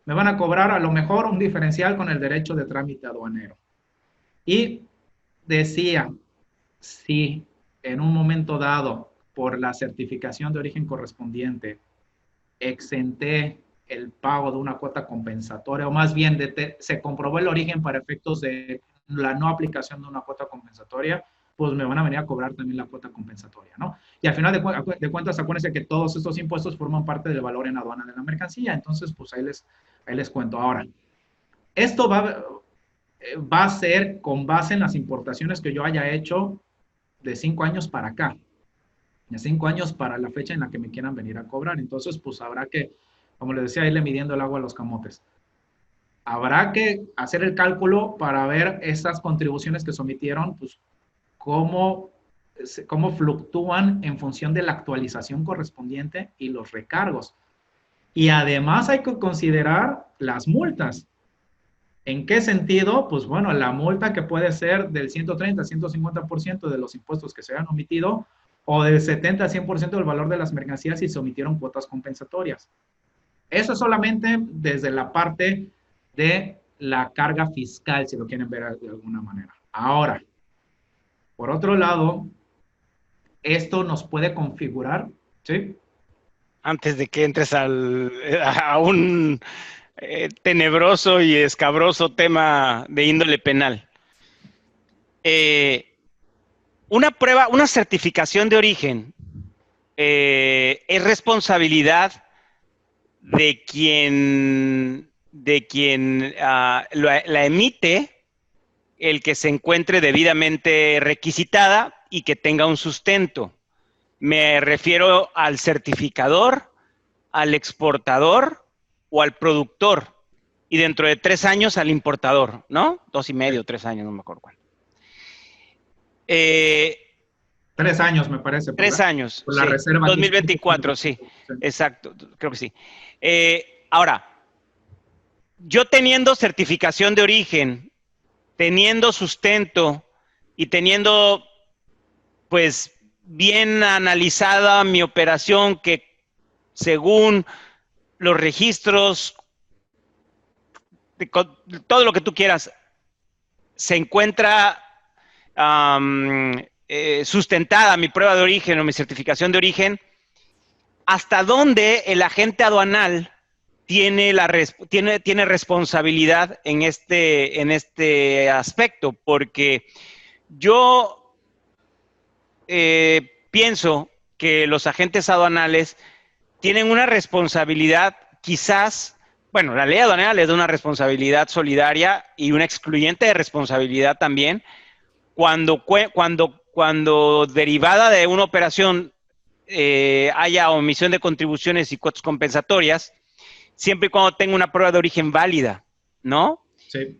Me van a cobrar a lo mejor un diferencial con el derecho de trámite aduanero. Y decía, si en un momento dado, por la certificación de origen correspondiente, exenté el pago de una cuota compensatoria, o más bien se comprobó el origen para efectos de la no aplicación de una cuota compensatoria, pues me van a venir a cobrar también la cuota compensatoria, ¿no? Y al final de cuentas, acuérdense que todos estos impuestos forman parte del valor en aduana de la mercancía, entonces, pues ahí les cuento. Ahora, esto va a ser con base en las importaciones que yo haya hecho de 5 años para acá, de 5 años para la fecha en la que me quieran venir a cobrar. Entonces, pues habrá que, como les decía, irle midiendo el agua a los camotes. Habrá que hacer el cálculo para ver esas contribuciones que sometieron, pues cómo fluctúan en función de la actualización correspondiente y los recargos. Y además hay que considerar las multas. ¿En qué sentido? Pues bueno, la multa que puede ser del 130 al 150% de los impuestos que se hayan omitido, o del 70 al 100% del valor de las mercancías si se omitieron cuotas compensatorias. Eso es solamente desde la parte de la carga fiscal, si lo quieren ver de alguna manera. Ahora, por otro lado, esto nos puede configurar, ¿sí? Antes de que entres a un tenebroso y escabroso tema de índole penal. Una certificación de origen es responsabilidad de quien la emite, el que se encuentre debidamente requisitada y que tenga un sustento. Me refiero al certificador, al exportador o al productor. Y dentro de 3 años al importador, ¿no? 2 y medio, 3 años, no me acuerdo cuál. 3 años, me parece. 3 años, por la reserva 2024, sí, exacto, creo que sí. Ahora, yo teniendo certificación de origen, teniendo sustento y teniendo, pues, bien analizada mi operación, que según los registros, todo lo que tú quieras, se encuentra sustentada mi prueba de origen o mi certificación de origen, ¿hasta dónde el agente aduanal tiene responsabilidad en este aspecto? Porque yo pienso que los agentes aduanales tienen una responsabilidad quizás, bueno, la ley aduanera les da una responsabilidad solidaria y una excluyente de responsabilidad también, cuando derivada de una operación haya omisión de contribuciones y cuotas compensatorias, siempre y cuando tenga una prueba de origen válida, ¿no? Sí.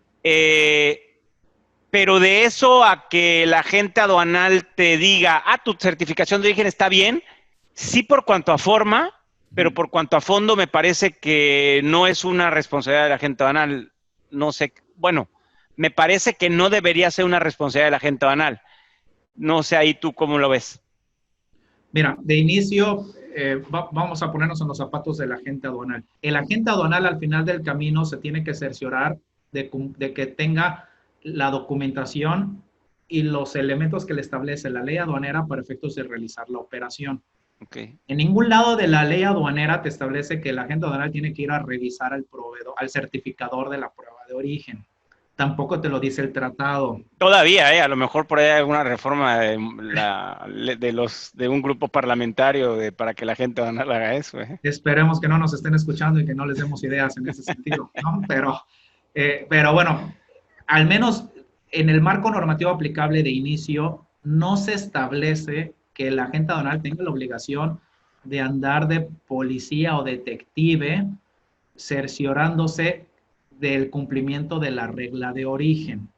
Pero de eso a que el agente aduanal te diga, tu certificación de origen está bien, sí por cuanto a forma, pero por cuanto a fondo me parece que no es una responsabilidad del agente aduanal. No sé, bueno, me parece que no debería ser una responsabilidad del agente aduanal. No sé ahí tú cómo lo ves. Mira, de inicio, vamos a ponernos en los zapatos del agente aduanal. El agente aduanal al final del camino se tiene que cerciorar de que tenga la documentación y los elementos que le establece la ley aduanera para efectos de realizar la operación. Okay. En ningún lado de la ley aduanera te establece que el agente aduanal tiene que ir a revisar al proveedor, al certificador de la prueba de origen. Tampoco te lo dice el tratado. Todavía, a lo mejor por ahí hay alguna reforma de un grupo parlamentario para que la gente aduanal haga eso. Esperemos que no nos estén escuchando y que no les demos ideas en ese sentido, ¿no? Pero bueno, al menos en el marco normativo aplicable de inicio, no se establece que el agente aduanal tenga la obligación de andar de policía o detective cerciorándose del cumplimiento de la regla de origen.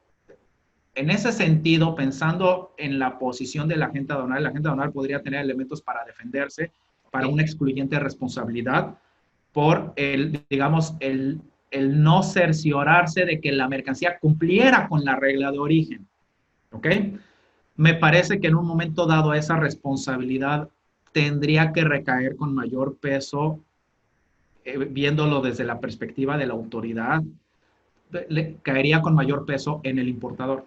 En ese sentido, pensando en la posición del agente aduanal, el agente aduanal podría tener elementos para defenderse, para una excluyente responsabilidad, por digamos, el no cerciorarse de que la mercancía cumpliera con la regla de origen. ¿Ok? Me parece que en un momento dado esa responsabilidad tendría que recaer con mayor peso, viéndolo desde la perspectiva de la autoridad, caería con mayor peso en el importador.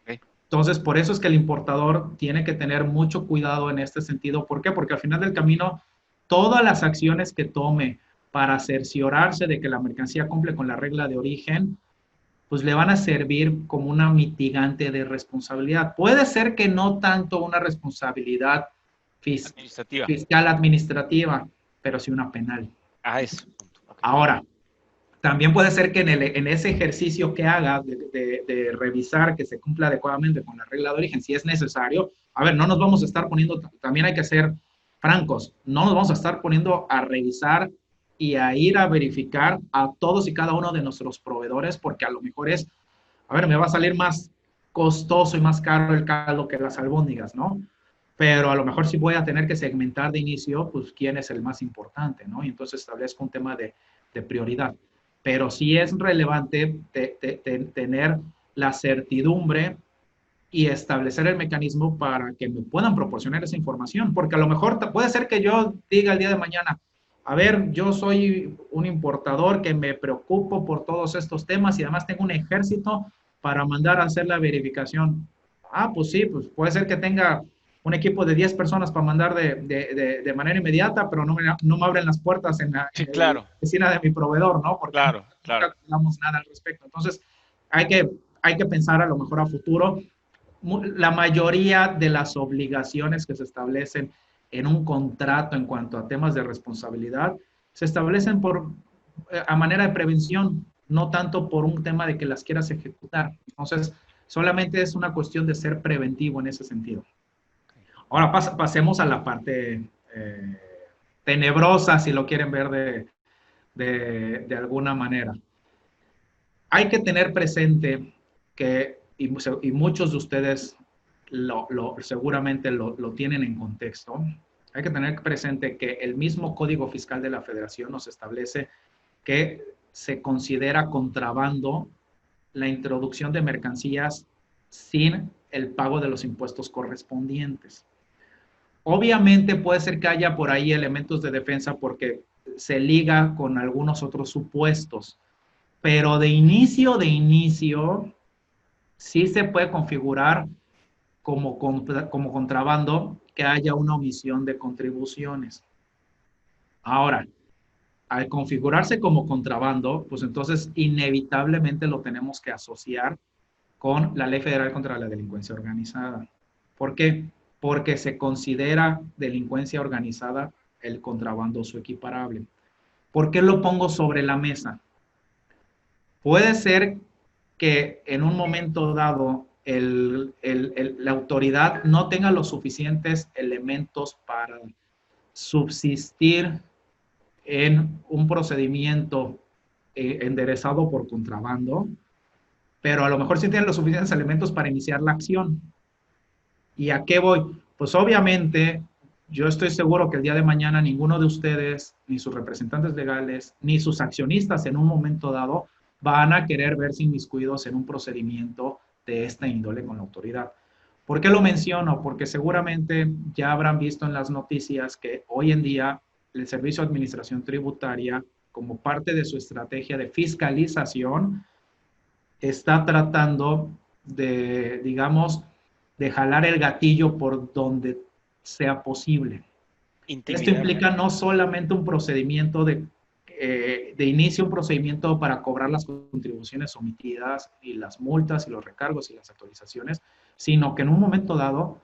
Okay. Entonces, por eso es que el importador tiene que tener mucho cuidado en este sentido. ¿Por qué? Porque al final del camino, todas las acciones que tome para cerciorarse de que la mercancía cumple con la regla de origen, pues le van a servir como una mitigante de responsabilidad. Puede ser que no tanto una responsabilidad fiscal administrativa, pero sí una penal. Eso. Okay. Ahora, también puede ser que en ese ejercicio que haga de revisar que se cumpla adecuadamente con la regla de origen, si es necesario, a ver, no nos vamos a estar poniendo, también hay que ser francos, no nos vamos a estar poniendo a revisar y a ir a verificar a todos y cada uno de nuestros proveedores, porque a lo mejor es, a ver, me va a salir más costoso y más caro el caldo que las albóndigas, ¿no? Pero a lo mejor sí voy a tener que segmentar de inicio, pues, quién es el más importante, ¿no? Y entonces establezco un tema de prioridad. Pero sí es relevante tener la certidumbre y establecer el mecanismo para que me puedan proporcionar esa información, porque a lo mejor puede ser que yo diga el día de mañana, a ver, yo soy un importador que me preocupo por todos estos temas y además tengo un ejército para mandar a hacer la verificación. Ah, pues sí, pues puede ser que tenga un equipo de 10 personas para mandar de manera inmediata, pero no me abren las puertas en la oficina de mi proveedor, ¿no? Porque no calculamos nada al respecto. Entonces, hay que pensar a lo mejor a futuro. La mayoría de las obligaciones que se establecen en un contrato en cuanto a temas de responsabilidad se establecen a manera de prevención, no tanto por un tema de que las quieras ejecutar. Entonces, solamente es una cuestión de ser preventivo en ese sentido. Ahora pasemos a la parte tenebrosa, si lo quieren ver de alguna manera. Hay que tener presente que, y muchos de ustedes seguramente lo tienen en contexto, hay que tener presente que el mismo Código Fiscal de la Federación nos establece que se considera contrabando la introducción de mercancías sin el pago de los impuestos correspondientes. Obviamente puede ser que haya por ahí elementos de defensa porque se liga con algunos otros supuestos, pero de inicio, sí se puede configurar como contrabando que haya una omisión de contribuciones. Ahora, al configurarse como contrabando, pues entonces inevitablemente lo tenemos que asociar con la Ley Federal contra la Delincuencia Organizada. ¿Por qué? Porque se considera delincuencia organizada el contrabando su equiparable. ¿Por qué lo pongo sobre la mesa? Puede ser que en un momento dado la autoridad no tenga los suficientes elementos para subsistir en un procedimiento enderezado por contrabando, pero a lo mejor sí tiene los suficientes elementos para iniciar la acción. ¿Y a qué voy? Pues obviamente yo estoy seguro que el día de mañana ninguno de ustedes, ni sus representantes legales, ni sus accionistas en un momento dado van a querer verse inmiscuidos en un procedimiento de esta índole con la autoridad. ¿Por qué lo menciono? Porque seguramente ya habrán visto en las noticias que hoy en día el Servicio de Administración Tributaria, como parte de su estrategia de fiscalización, está tratando de, digamos, de jalar el gatillo por donde sea posible. Esto implica no solamente un procedimiento de inicio, un procedimiento para cobrar las contribuciones omitidas y las multas y los recargos y las actualizaciones, sino que en un momento dado,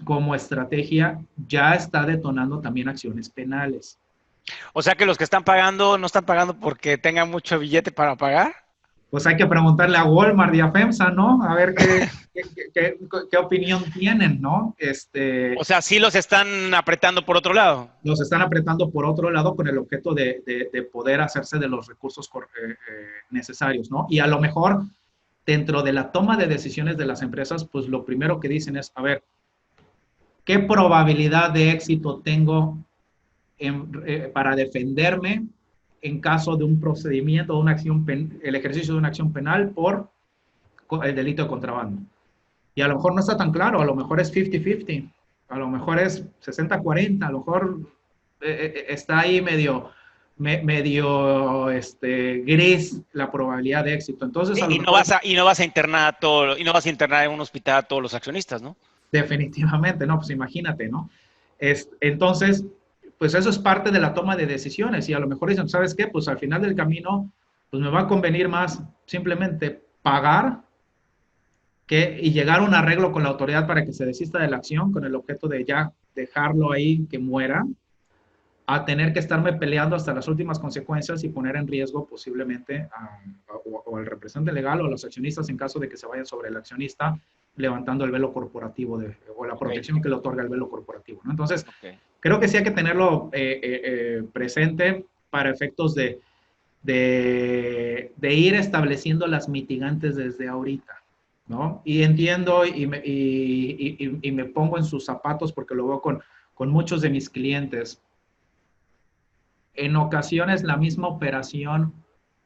como estrategia, ya está detonando también acciones penales. O sea que los que están pagando no están pagando porque tengan mucho billete para pagar. Pues hay que preguntarle a Walmart y a FEMSA, ¿no? A ver qué opinión tienen, ¿no? O sea, sí los están apretando por otro lado. Los están apretando por otro lado con el objeto de poder hacerse de los recursos necesarios, ¿no? Y a lo mejor, dentro de la toma de decisiones de las empresas, pues lo primero que dicen es, a ver, ¿qué probabilidad de éxito tengo para defenderme en caso de un procedimiento, de una acción, el ejercicio de una acción penal por el delito de contrabando? Y a lo mejor no está tan claro, a lo mejor es 50-50, a lo mejor es 60-40, a lo mejor está ahí medio gris la probabilidad de éxito. Entonces, no vas a internar en un hospital a todos los accionistas, ¿no? Definitivamente, no, pues imagínate, ¿no? Entonces, pues eso es parte de la toma de decisiones y a lo mejor dicen, ¿sabes qué? Pues al final del camino, pues me va a convenir más simplemente pagar y llegar a un arreglo con la autoridad para que se desista de la acción con el objeto de ya dejarlo ahí que muera, a tener que estarme peleando hasta las últimas consecuencias y poner en riesgo posiblemente o al representante legal o a los accionistas en caso de que se vayan sobre el accionista levantando el velo corporativo o la protección que le otorga el velo corporativo, ¿no? Entonces, creo que sí hay que tenerlo presente para efectos de ir estableciendo las mitigantes desde ahorita, ¿no? Y entiendo y me pongo en sus zapatos porque lo veo con muchos de mis clientes. En ocasiones la misma operación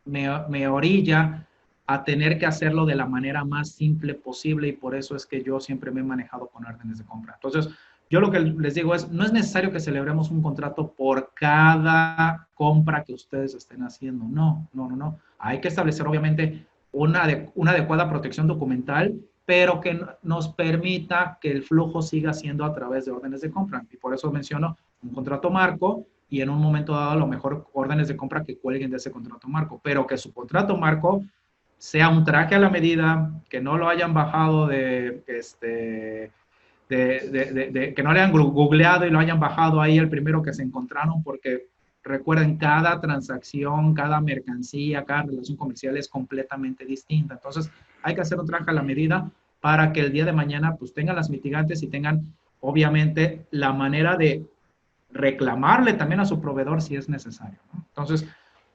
me orilla a tener que hacerlo de la manera más simple posible y por eso es que yo siempre me he manejado con órdenes de compra. Entonces, yo lo que les digo es, no es necesario que celebremos un contrato por cada compra que ustedes estén haciendo. No, no, no, no. Hay que establecer obviamente una adecuada protección documental, pero que nos permita que el flujo siga siendo a través de órdenes de compra. Y por eso menciono un contrato marco y en un momento dado a lo mejor órdenes de compra que cuelguen de ese contrato marco, pero que su contrato marco sea un traje a la medida, que no lo hayan bajado que no le hayan googleado y lo hayan bajado ahí el primero que se encontraron, porque recuerden, cada transacción, cada mercancía, cada relación comercial es completamente distinta. Entonces, hay que hacer un traje a la medida para que el día de mañana pues tengan las mitigantes y tengan, obviamente, la manera de reclamarle también a su proveedor si es necesario, ¿no? Entonces,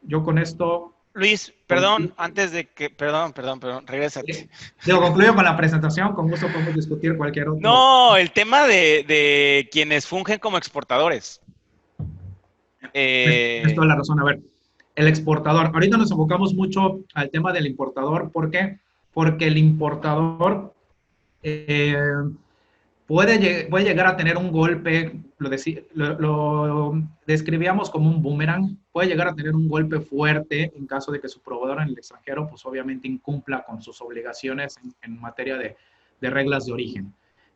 yo con esto... Luis, perdón, antes de que... Perdón, regrésate. Digo, concluyo con la presentación, con gusto podemos discutir cualquier otro... No, el tema de quienes fungen como exportadores. Es toda la razón. A ver, el exportador. Ahorita nos enfocamos mucho al tema del importador. ¿Por qué? Porque el importador puede llegar a tener un golpe, lo describíamos como un boomerang, puede llegar a tener un golpe fuerte en caso de que su proveedor en el extranjero, pues obviamente incumpla con sus obligaciones en materia de reglas de origen.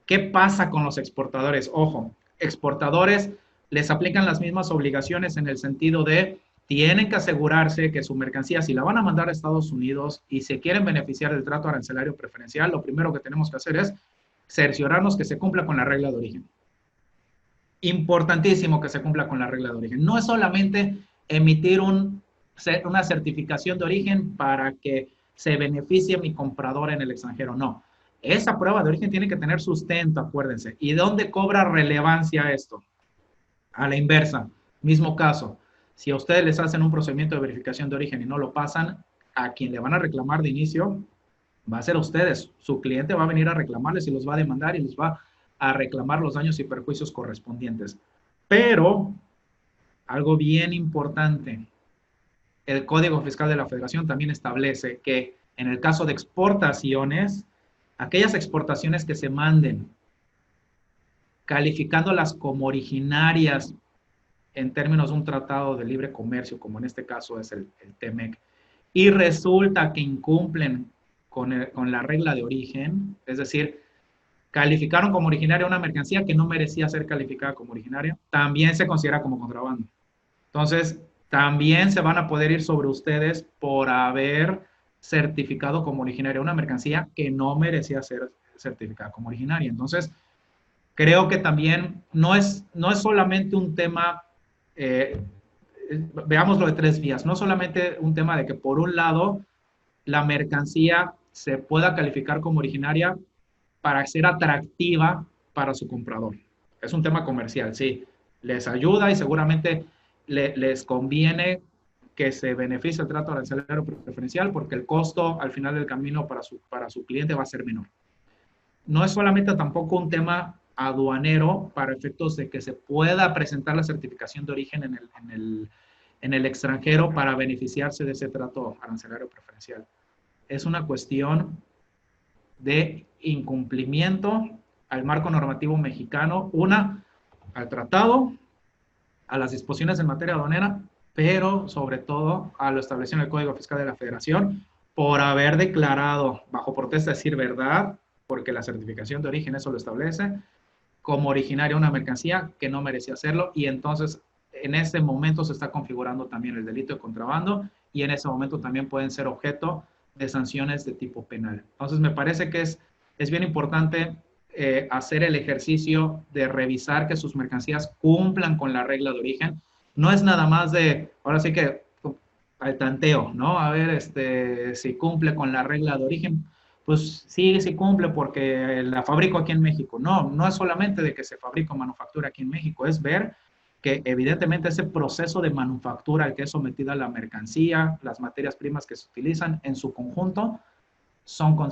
¿Qué pasa con los exportadores? Ojo, exportadores les aplican las mismas obligaciones en el sentido de tienen que asegurarse que su mercancía, si la van a mandar a Estados Unidos y se quieren beneficiar del trato arancelario preferencial, lo primero que tenemos que hacer es cerciorarnos que se cumpla con la regla de origen. Importantísimo que se cumpla con la regla de origen. No es solamente emitir una certificación de origen para que se beneficie mi comprador en el extranjero, no. Esa prueba de origen tiene que tener sustento, acuérdense. ¿Y dónde cobra relevancia esto? A la inversa, mismo caso. Si a ustedes les hacen un procedimiento de verificación de origen y no lo pasan, a quien le van a reclamar de inicio va a ser a ustedes. Su cliente va a venir a reclamarles y los va a demandar y les va a reclamar los daños y perjuicios correspondientes. Pero, algo bien importante, el Código Fiscal de la Federación también establece que en el caso de exportaciones, aquellas exportaciones que se manden calificándolas como originarias en términos de un tratado de libre comercio, como en este caso es el TEMEC, y resulta que incumplen con la regla de origen, es decir, calificaron como originaria una mercancía que no merecía ser calificada como originaria, también se considera como contrabando. Entonces, también se van a poder ir sobre ustedes por haber certificado como originaria una mercancía que no merecía ser certificada como originaria. Entonces, creo que también no es solamente un tema, veámoslo de tres vías, no solamente un tema de que por un lado la mercancía se pueda calificar como originaria para ser atractiva para su comprador. Es un tema comercial, sí. Les ayuda y seguramente les conviene que se beneficie el trato arancelario preferencial porque el costo al final del camino para su cliente va a ser menor. No es solamente tampoco un tema aduanero para efectos de que se pueda presentar la certificación de origen en el extranjero para beneficiarse de ese trato arancelario preferencial. Es una cuestión de incumplimiento al marco normativo mexicano, al tratado, a las disposiciones en materia aduanera, pero sobre todo a lo establecido en el Código Fiscal de la Federación por haber declarado, bajo protesta de decir verdad, porque la certificación de origen eso lo establece, como originaria una mercancía que no merecía hacerlo y entonces en ese momento se está configurando también el delito de contrabando y en ese momento también pueden ser objeto de sanciones de tipo penal. Entonces, me parece que es bien importante hacer el ejercicio de revisar que sus mercancías cumplan con la regla de origen. No es nada más de, ahora sí que al tanteo, ¿no? A ver, si cumple con la regla de origen, pues sí, sí cumple porque la fabrico aquí en México. No, no es solamente de que se fabrica o manufactura aquí en México, es ver que evidentemente ese proceso de manufactura al que es sometida la mercancía, las materias primas que se utilizan en su conjunto,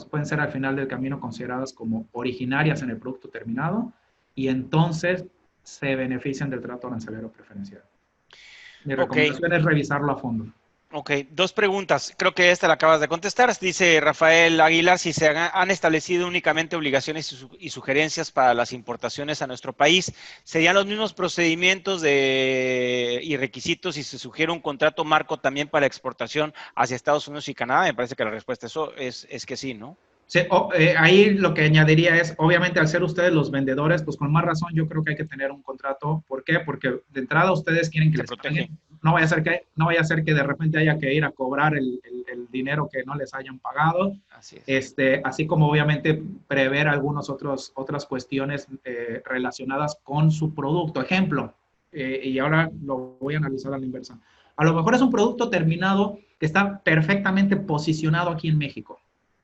pueden ser al final del camino consideradas como originarias en el producto terminado y entonces se benefician del trato arancelario preferencial. Mi recomendación es revisarlo a fondo. Ok, dos preguntas. Creo que esta la acabas de contestar. Dice Rafael Aguilar si se han establecido únicamente obligaciones y sugerencias para las importaciones a nuestro país. ¿Serían los mismos procedimientos y requisitos si se sugiere un contrato marco también para exportación hacia Estados Unidos y Canadá? Me parece que la respuesta es que sí, ¿no? Sí, ahí lo que añadiría es, obviamente, al ser ustedes los vendedores, pues con más razón yo creo que hay que tener un contrato. ¿Por qué? Porque de entrada ustedes quieren que les paguen. No vaya a ser que de repente haya que ir a cobrar el dinero que no les hayan pagado. Así es. Así como obviamente prever algunas otras cuestiones relacionadas con su producto. Ejemplo, y ahora lo voy a analizar a la inversa. A lo mejor es un producto terminado que está perfectamente posicionado aquí en México.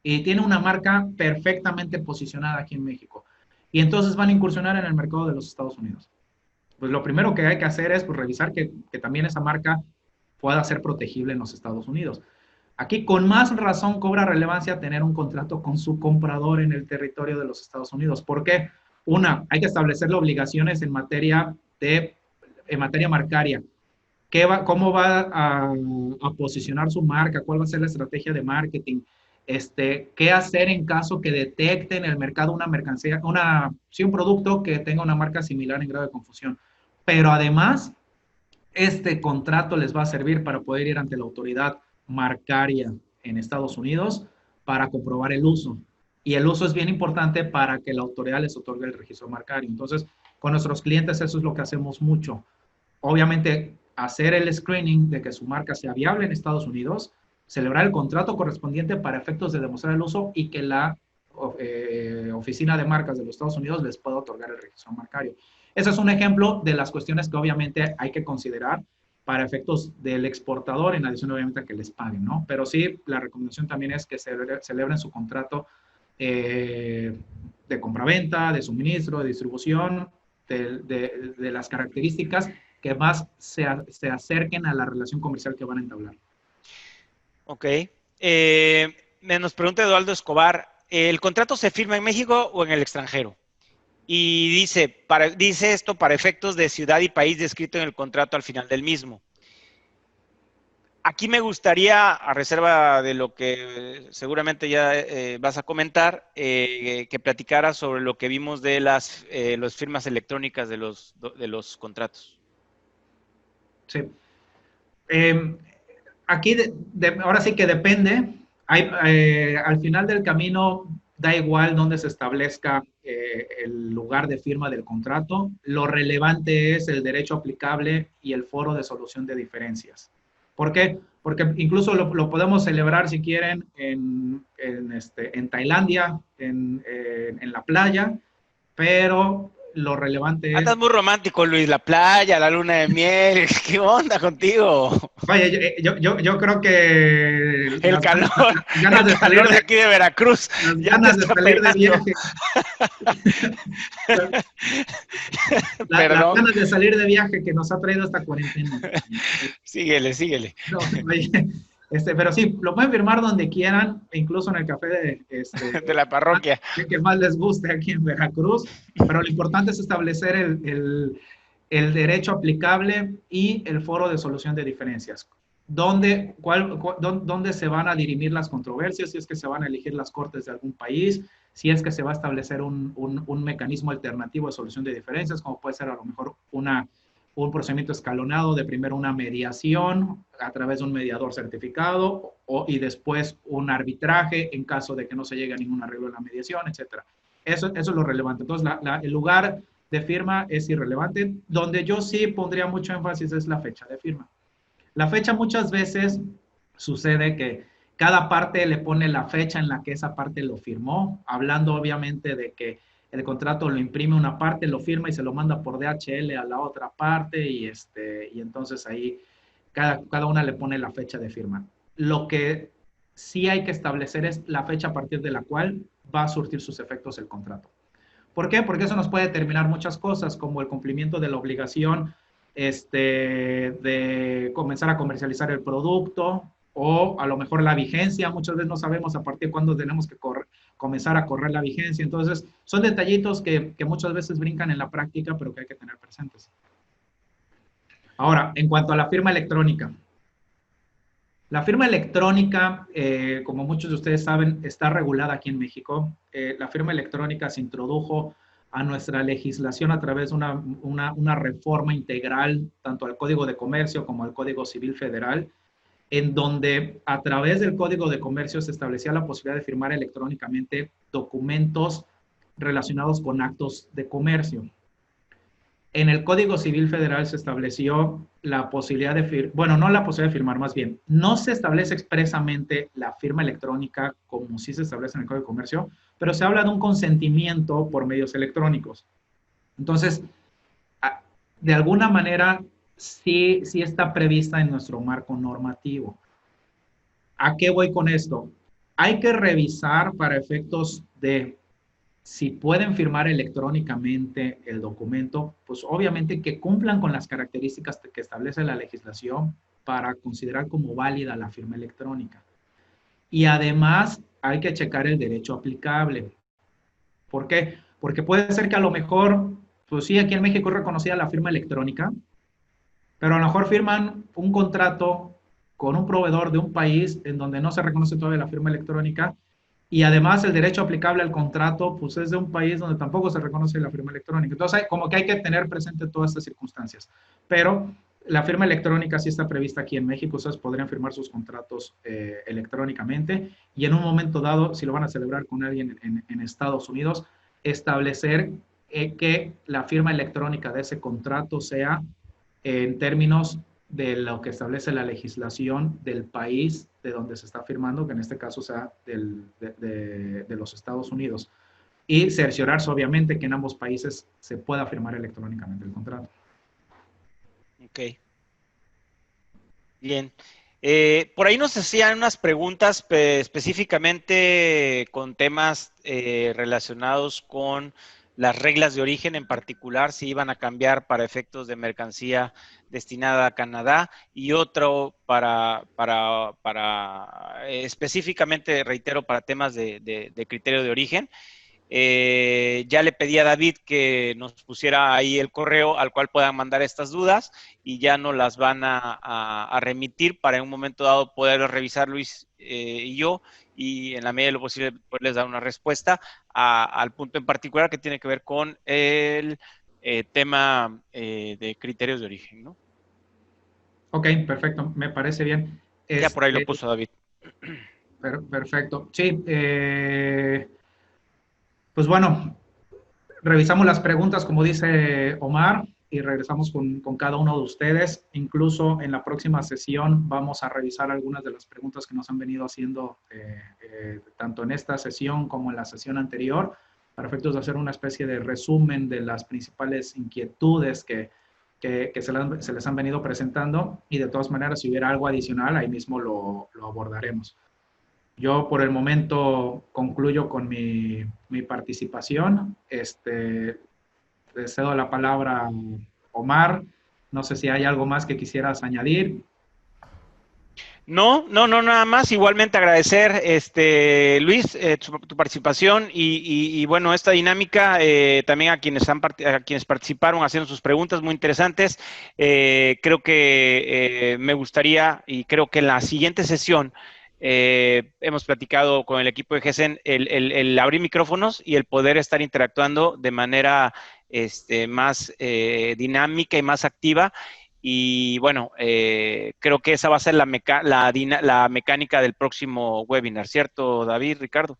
Y tiene una marca perfectamente posicionada aquí en México. Y entonces van a incursionar en el mercado de los Estados Unidos. Pues lo primero que hay que hacer es pues, revisar que también esa marca pueda ser protegible en los Estados Unidos. Aquí con más razón cobra relevancia tener un contrato con su comprador en el territorio de los Estados Unidos. ¿Por qué? Una, hay que establecerle obligaciones en materia marcaria. ¿Cómo va a posicionar su marca? ¿Cuál va a ser la estrategia de marketing? ¿Qué hacer en caso que detecte en el mercado una mercancía, un producto que tenga una marca similar en grado de confusión? Pero además, este contrato les va a servir para poder ir ante la autoridad marcaria en Estados Unidos para comprobar el uso. Y el uso es bien importante para que la autoridad les otorgue el registro marcario. Entonces, con nuestros clientes eso es lo que hacemos mucho. Obviamente, hacer el screening de que su marca sea viable en Estados Unidos, celebrar el contrato correspondiente para efectos de demostrar el uso y que la oficina de marcas de los Estados Unidos les pueda otorgar el registro marcario. Ese es un ejemplo de las cuestiones que obviamente hay que considerar para efectos del exportador, en adición obviamente a que les paguen, ¿no? Pero sí, la recomendación también es que celebren su contrato de compraventa, de suministro, de distribución, de las características que más se acerquen a la relación comercial que van a entablar. Ok. Nos pregunta Eduardo Escobar, ¿el contrato se firma en México o en el extranjero? Y dice esto para efectos de ciudad y país descrito en el contrato al final del mismo. Aquí me gustaría, a reserva de lo que seguramente ya vas a comentar, que platicara sobre lo que vimos de las firmas electrónicas de los contratos. Sí. Aquí ahora sí que depende. Al final del camino da igual dónde se establezca el lugar de firma del contrato. Lo relevante es el derecho aplicable y el foro de solución de diferencias. ¿Por qué? Porque incluso lo podemos celebrar, si quieren, en Tailandia, en la playa, pero lo relevante es... Estás muy romántico, Luis, la playa, la luna de miel, ¿qué onda contigo? Vaya, yo creo que... El calor de aquí de Veracruz. Las ganas de salir de viaje. Las ganas de salir de viaje que nos ha traído esta cuarentena. Síguele. No, pero sí, lo pueden firmar donde quieran, incluso en el café de la parroquia. Que más les guste aquí en Veracruz, pero lo importante es establecer el derecho aplicable y el foro de solución de diferencias. ¿Dónde se van a dirimir las controversias? Si es que se van a elegir las cortes de algún país, si es que se va a establecer un mecanismo alternativo de solución de diferencias, como puede ser a lo mejor un procedimiento escalonado de primero una mediación a través de un mediador certificado y después un arbitraje en caso de que no se llegue a ningún arreglo en la mediación, etc. Eso es lo relevante. Entonces, el lugar de firma es irrelevante. Donde yo sí pondría mucho énfasis es la fecha de firma. La fecha muchas veces sucede que cada parte le pone la fecha en la que esa parte lo firmó, hablando obviamente de que el contrato lo imprime una parte, lo firma y se lo manda por DHL a la otra parte y entonces ahí cada una le pone la fecha de firma. Lo que sí hay que establecer es la fecha a partir de la cual va a surtir sus efectos el contrato. ¿Por qué? Porque eso nos puede determinar muchas cosas, como el cumplimiento de la obligación de comenzar a comercializar el producto, o a lo mejor la vigencia. Muchas veces no sabemos a partir de cuándo tenemos que comenzar a correr la vigencia. Entonces, son detallitos que muchas veces brincan en la práctica, pero que hay que tener presentes. Ahora, en cuanto a la firma electrónica. La firma electrónica, como muchos de ustedes saben, está regulada aquí en México. La firma electrónica se introdujo a nuestra legislación a través de una reforma integral, tanto al Código de Comercio como al Código Civil Federal, en donde a través del Código de Comercio se establecía la posibilidad de firmar electrónicamente documentos relacionados con actos de comercio. En el Código Civil Federal se estableció la posibilidad de firmar, bueno, no la posibilidad de firmar, más bien, no se establece expresamente la firma electrónica como sí se establece en el Código de Comercio, pero se habla de un consentimiento por medios electrónicos. Entonces, de alguna manera, sí está prevista en nuestro marco normativo. ¿A qué voy con esto? Hay que revisar para efectos de si pueden firmar electrónicamente el documento, pues obviamente que cumplan con las características que establece la legislación para considerar como válida la firma electrónica. Y además hay que checar el derecho aplicable. ¿Por qué? Porque puede ser que a lo mejor, pues sí, aquí en México es reconocida la firma electrónica, pero a lo mejor firman un contrato con un proveedor de un país en donde no se reconoce todavía la firma electrónica. Y además el derecho aplicable al contrato, pues es de un país donde tampoco se reconoce la firma electrónica. Entonces, como que hay que tener presente todas estas circunstancias. Pero la firma electrónica sí está prevista aquí en México. Ustedes podrían firmar sus contratos electrónicamente y en un momento dado, si lo van a celebrar con alguien en Estados Unidos, establecer que la firma electrónica de ese contrato sea en términos de lo que establece la legislación del país de donde se está firmando, que en este caso sea de los Estados Unidos. Y cerciorarse, obviamente, que en ambos países se pueda firmar electrónicamente el contrato. Ok. Bien. Por ahí nos hacían unas preguntas específicamente con temas relacionados con las reglas de origen, en particular si iban a cambiar para efectos de mercancía destinada a Canadá y otro para específicamente, reitero, para temas de criterio de origen. Ya le pedí a David que nos pusiera ahí el correo al cual puedan mandar estas dudas y ya nos las van a remitir para en un momento dado poder revisar Luis y yo, y en la medida de lo posible poderles dar una respuesta al punto en particular que tiene que ver con el tema de criterios de origen, ¿no? Ok, perfecto, me parece bien. Ya por ahí lo puso David. Perfecto. Sí, pues bueno, revisamos las preguntas, como dice Omar, y regresamos con cada uno de ustedes. Incluso en la próxima sesión vamos a revisar algunas de las preguntas que nos han venido haciendo tanto en esta sesión como en la sesión anterior, para efectos de hacer una especie de resumen de las principales inquietudes que se les han venido presentando, y de todas maneras, si hubiera algo adicional, ahí mismo lo abordaremos. Yo por el momento concluyo con mi participación. Le cedo la palabra a Omar. No sé si hay algo más que quisieras añadir. No, nada más. Igualmente agradecer, Luis, tu participación y bueno, esta dinámica, también a quienes participaron haciendo sus preguntas muy interesantes. Creo que me gustaría, y creo que en la siguiente sesión hemos platicado con el equipo de GESEN el abrir micrófonos y el poder estar interactuando de manera más dinámica y más activa. Y bueno, creo que esa va a ser la mecánica del próximo webinar, ¿cierto, David, Ricardo?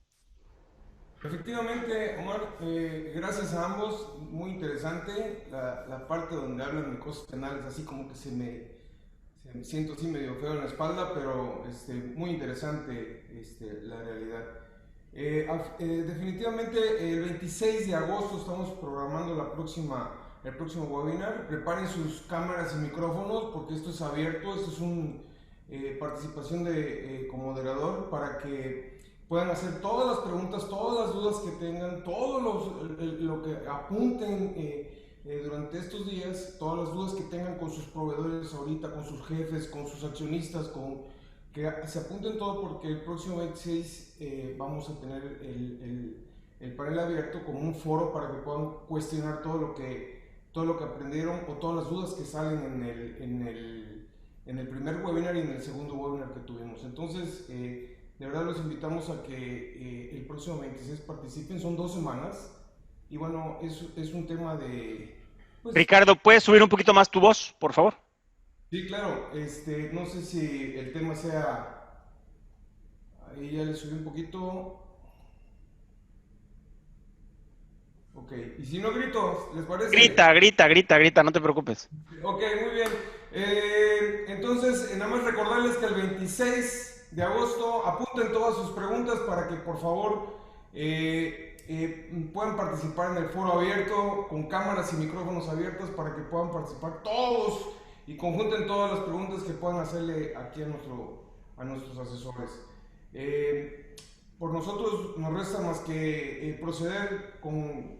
Efectivamente, Omar, gracias a ambos, muy interesante la parte donde hablan de cosas penales, así como que se me siento así medio feo en la espalda, pero muy interesante la realidad. Definitivamente el 26 de agosto estamos programando el próximo webinar. Preparen sus cámaras y micrófonos porque esto es abierto, esto es una participación de como moderador para que puedan hacer todas las preguntas, todas las dudas que tengan, lo que apunten durante estos días, todas las dudas que tengan con sus proveedores ahorita, con sus jefes, con sus accionistas, que se apunten todo porque el próximo 26 vamos a tener el panel abierto como un foro para que puedan cuestionar todo lo que aprendieron o todas las dudas que salen en el primer webinar y en el segundo webinar que tuvimos. Entonces, de verdad los invitamos a que el próximo 26 participen, son 2 semanas y bueno, es un tema de... Pues, Ricardo, ¿puedes subir un poquito más tu voz, por favor? sí, claro, no sé si el tema sea... Ahí ya le subí un poquito. Ok, y si no grito, ¿les parece? Grita, no te preocupes. Ok, muy bien. Entonces, nada más recordarles que el 26 de agosto apunten todas sus preguntas para que por favor puedan participar en el foro abierto con cámaras y micrófonos abiertos para que puedan participar todos y conjunten todas las preguntas que puedan hacerle aquí a nuestros asesores. Por nosotros nos resta más que proceder con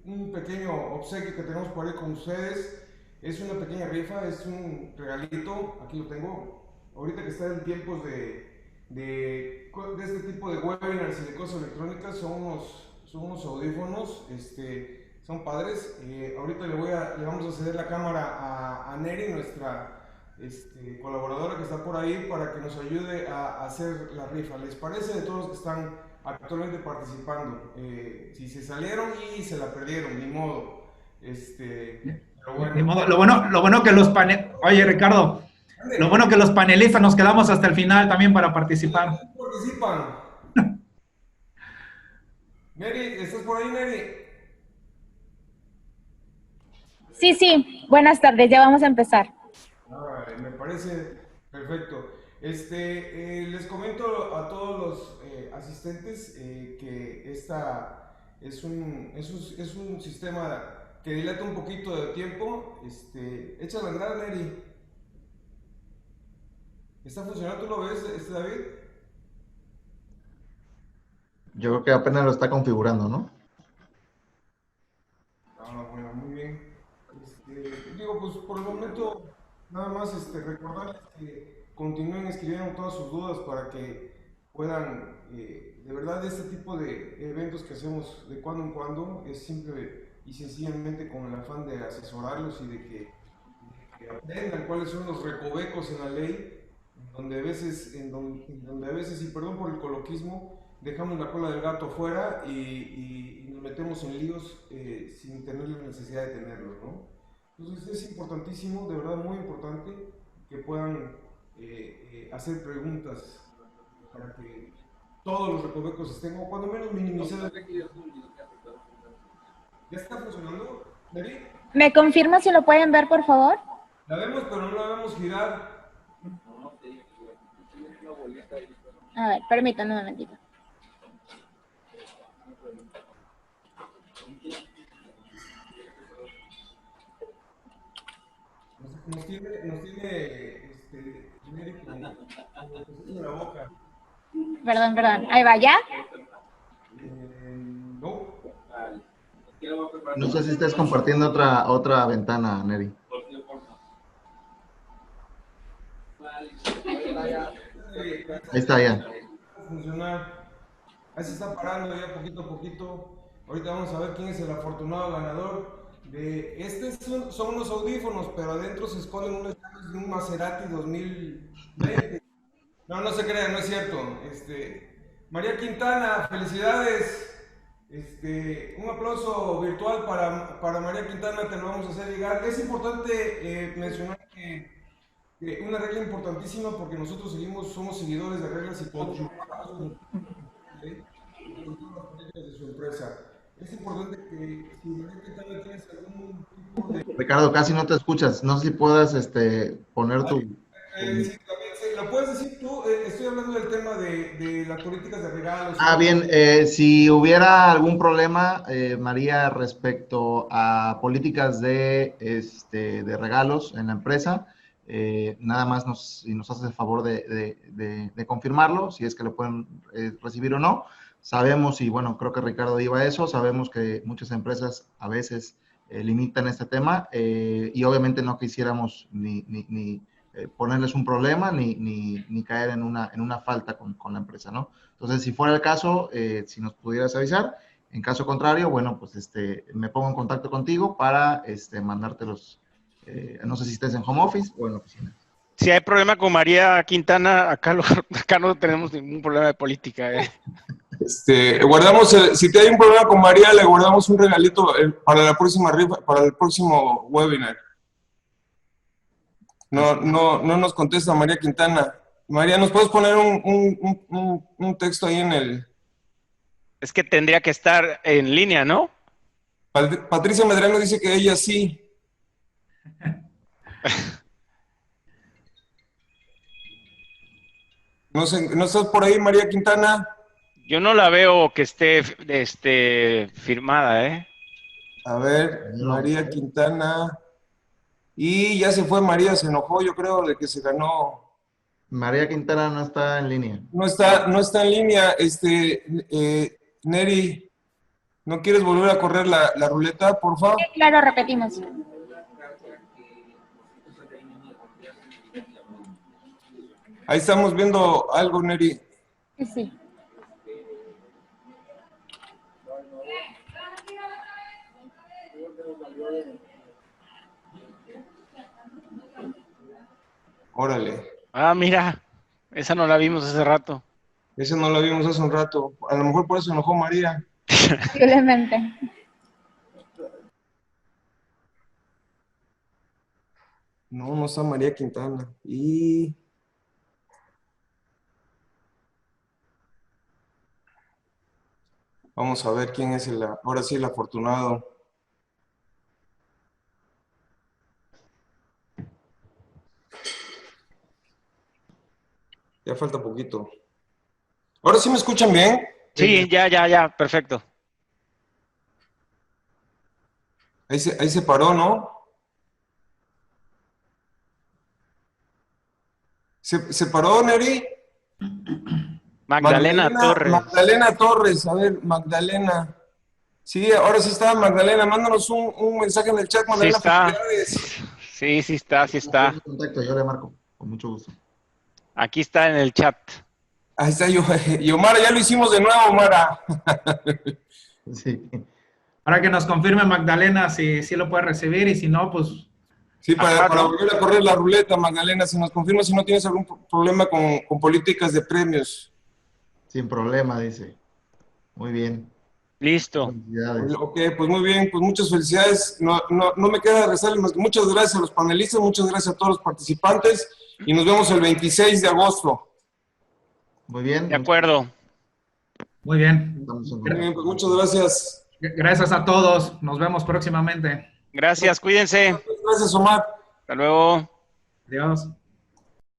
un pequeño obsequio que tenemos por ahí con ustedes. Es una pequeña rifa, es un regalito, aquí lo tengo. Ahorita que está en tiempos de este tipo de webinars y de cosas electrónicas, son unos audífonos, son padres. Ahorita le vamos a ceder la cámara a Neri, nuestra colaboradora que está por ahí, para que nos ayude a hacer la rifa. ¿Les parece? De todos los que están actualmente participando, si se salieron y se la perdieron, ni modo. Pero bueno. Ni modo. Lo bueno que los panelistas, oye Ricardo, lo bueno que los panelistas nos quedamos hasta el final también para participar. Participan. Neri, ¿estás por ahí, Neri? Sí, buenas tardes, ya vamos a empezar. Me parece perfecto. Les comento a todos los asistentes que esta es un sistema que dilata un poquito de tiempo. Échale a andar, Neri. ¿Está funcionando? ¿Tú lo ves, David? Yo creo que apenas lo está configurando, ¿no? Bueno, muy bien. Digo, pues por el momento, nada más recordarles que continúen escribiendo todas sus dudas para que puedan, de verdad, este tipo de eventos que hacemos de cuando en cuando es simple y sencillamente con el afán de asesorarlos y de que aprendan cuáles son los recovecos en la ley, donde a veces, y perdón por el coloquismo, dejamos la cola del gato afuera y nos metemos en líos sin tener la necesidad de tenerlos, ¿no? Entonces es importantísimo, de verdad muy importante, que puedan hacer preguntas para que todos los recovecos estén, o cuando menos minimizados. ¿Ya está funcionando, David? ¿Me confirma si lo pueden ver, por favor? La vemos, pero no la vemos girar. A ver, permítanme un momentito. Nos tiene genérico en la boca. Perdón, ahí va, ¿ya? No. No sé si estés compartiendo otra ventana, Neri. Ahí está ya. Funcionar. Ahí se está parando ya poquito a poquito. Ahorita vamos a ver quién es el afortunado ganador de son unos audífonos, pero adentro se esconden unas llaves de un Maserati 2020. No se crean, no es cierto. María Quintana, felicidades. Un aplauso virtual para María Quintana, te lo vamos a hacer llegar. Es importante mencionar que una regla importantísima, porque nosotros somos seguidores de reglas y coadyuvados empresa. Es importante que si María Quintana tienes algún tipo de... Ricardo, casi no te escuchas. No sé si puedas poner tu... Sí, también, sí, lo puedes decir tú. Estoy hablando del tema de las políticas de regalos. Bien, si hubiera algún problema, María, respecto a políticas de regalos en la empresa, nada más si nos haces el favor de confirmarlo, si es que lo pueden recibir o no. Sabemos, y bueno, creo que Ricardo iba a eso, sabemos que muchas empresas a veces limitan este tema y obviamente no quisiéramos ni ponerles un problema ni caer en una falta con la empresa, ¿no? Entonces, si fuera el caso, si nos pudieras avisar. En caso contrario, bueno, pues me pongo en contacto contigo para mandártelos. No sé si estés en home office o en la oficina. Si hay problema con María Quintana, acá no tenemos ningún problema de política. Guardamos, si te hay un problema con María, le guardamos un regalito para la próxima rifa, para el próximo webinar. No nos contesta María Quintana. María, ¿nos puedes poner un texto ahí en el...? Es que tendría que estar en línea, ¿no? Patricia Medrano dice que ella sí. No sé, ¿no estás por ahí, María Quintana? Yo no la veo que esté firmada, ¿eh? A ver, María Quintana. Y ya se fue María, se enojó, yo creo, de que se ganó. María Quintana no está en línea. No está en línea. Neri, ¿no quieres volver a correr la ruleta, por favor? Sí, claro, repetimos. Ahí estamos viendo algo, Neri. Sí. Órale. Ah, mira, esa no la vimos hace rato. Ese no lo vimos hace un rato. A lo mejor por eso se enojó María. Posiblemente. No está María Quintana. Y... vamos a ver quién es ahora sí el afortunado. Ya falta poquito. ¿Ahora sí me escuchan bien? Sí, ya, perfecto. Ahí se paró, ¿no? ¿Se paró, Neri? Magdalena Torres. Magdalena Torres, a ver, Magdalena. Sí, ahora sí está Magdalena. Mándanos un mensaje en el chat, Magdalena. Sí está. Sí está. Contacto, yo le marco, con mucho gusto. Aquí está en el chat. Ahí está, y Omar, ya lo hicimos de nuevo, Omar. Sí. Para que nos confirme Magdalena si lo puede recibir y si no, pues... Sí, para volver a correr la ruleta, Magdalena, si nos confirma si no tienes algún problema con políticas de premios. Sin problema, dice. Muy bien. Listo. Ok, pues muy bien, pues muchas felicidades. No me queda rezarles más que muchas gracias a los panelistas, muchas gracias a todos los participantes y nos vemos el 26 de agosto. Muy bien. De acuerdo. Muy bien. Muy bien, pues muchas gracias. Gracias a todos. Nos vemos próximamente. Gracias, cuídense. Gracias, Omar. Hasta luego. Adiós.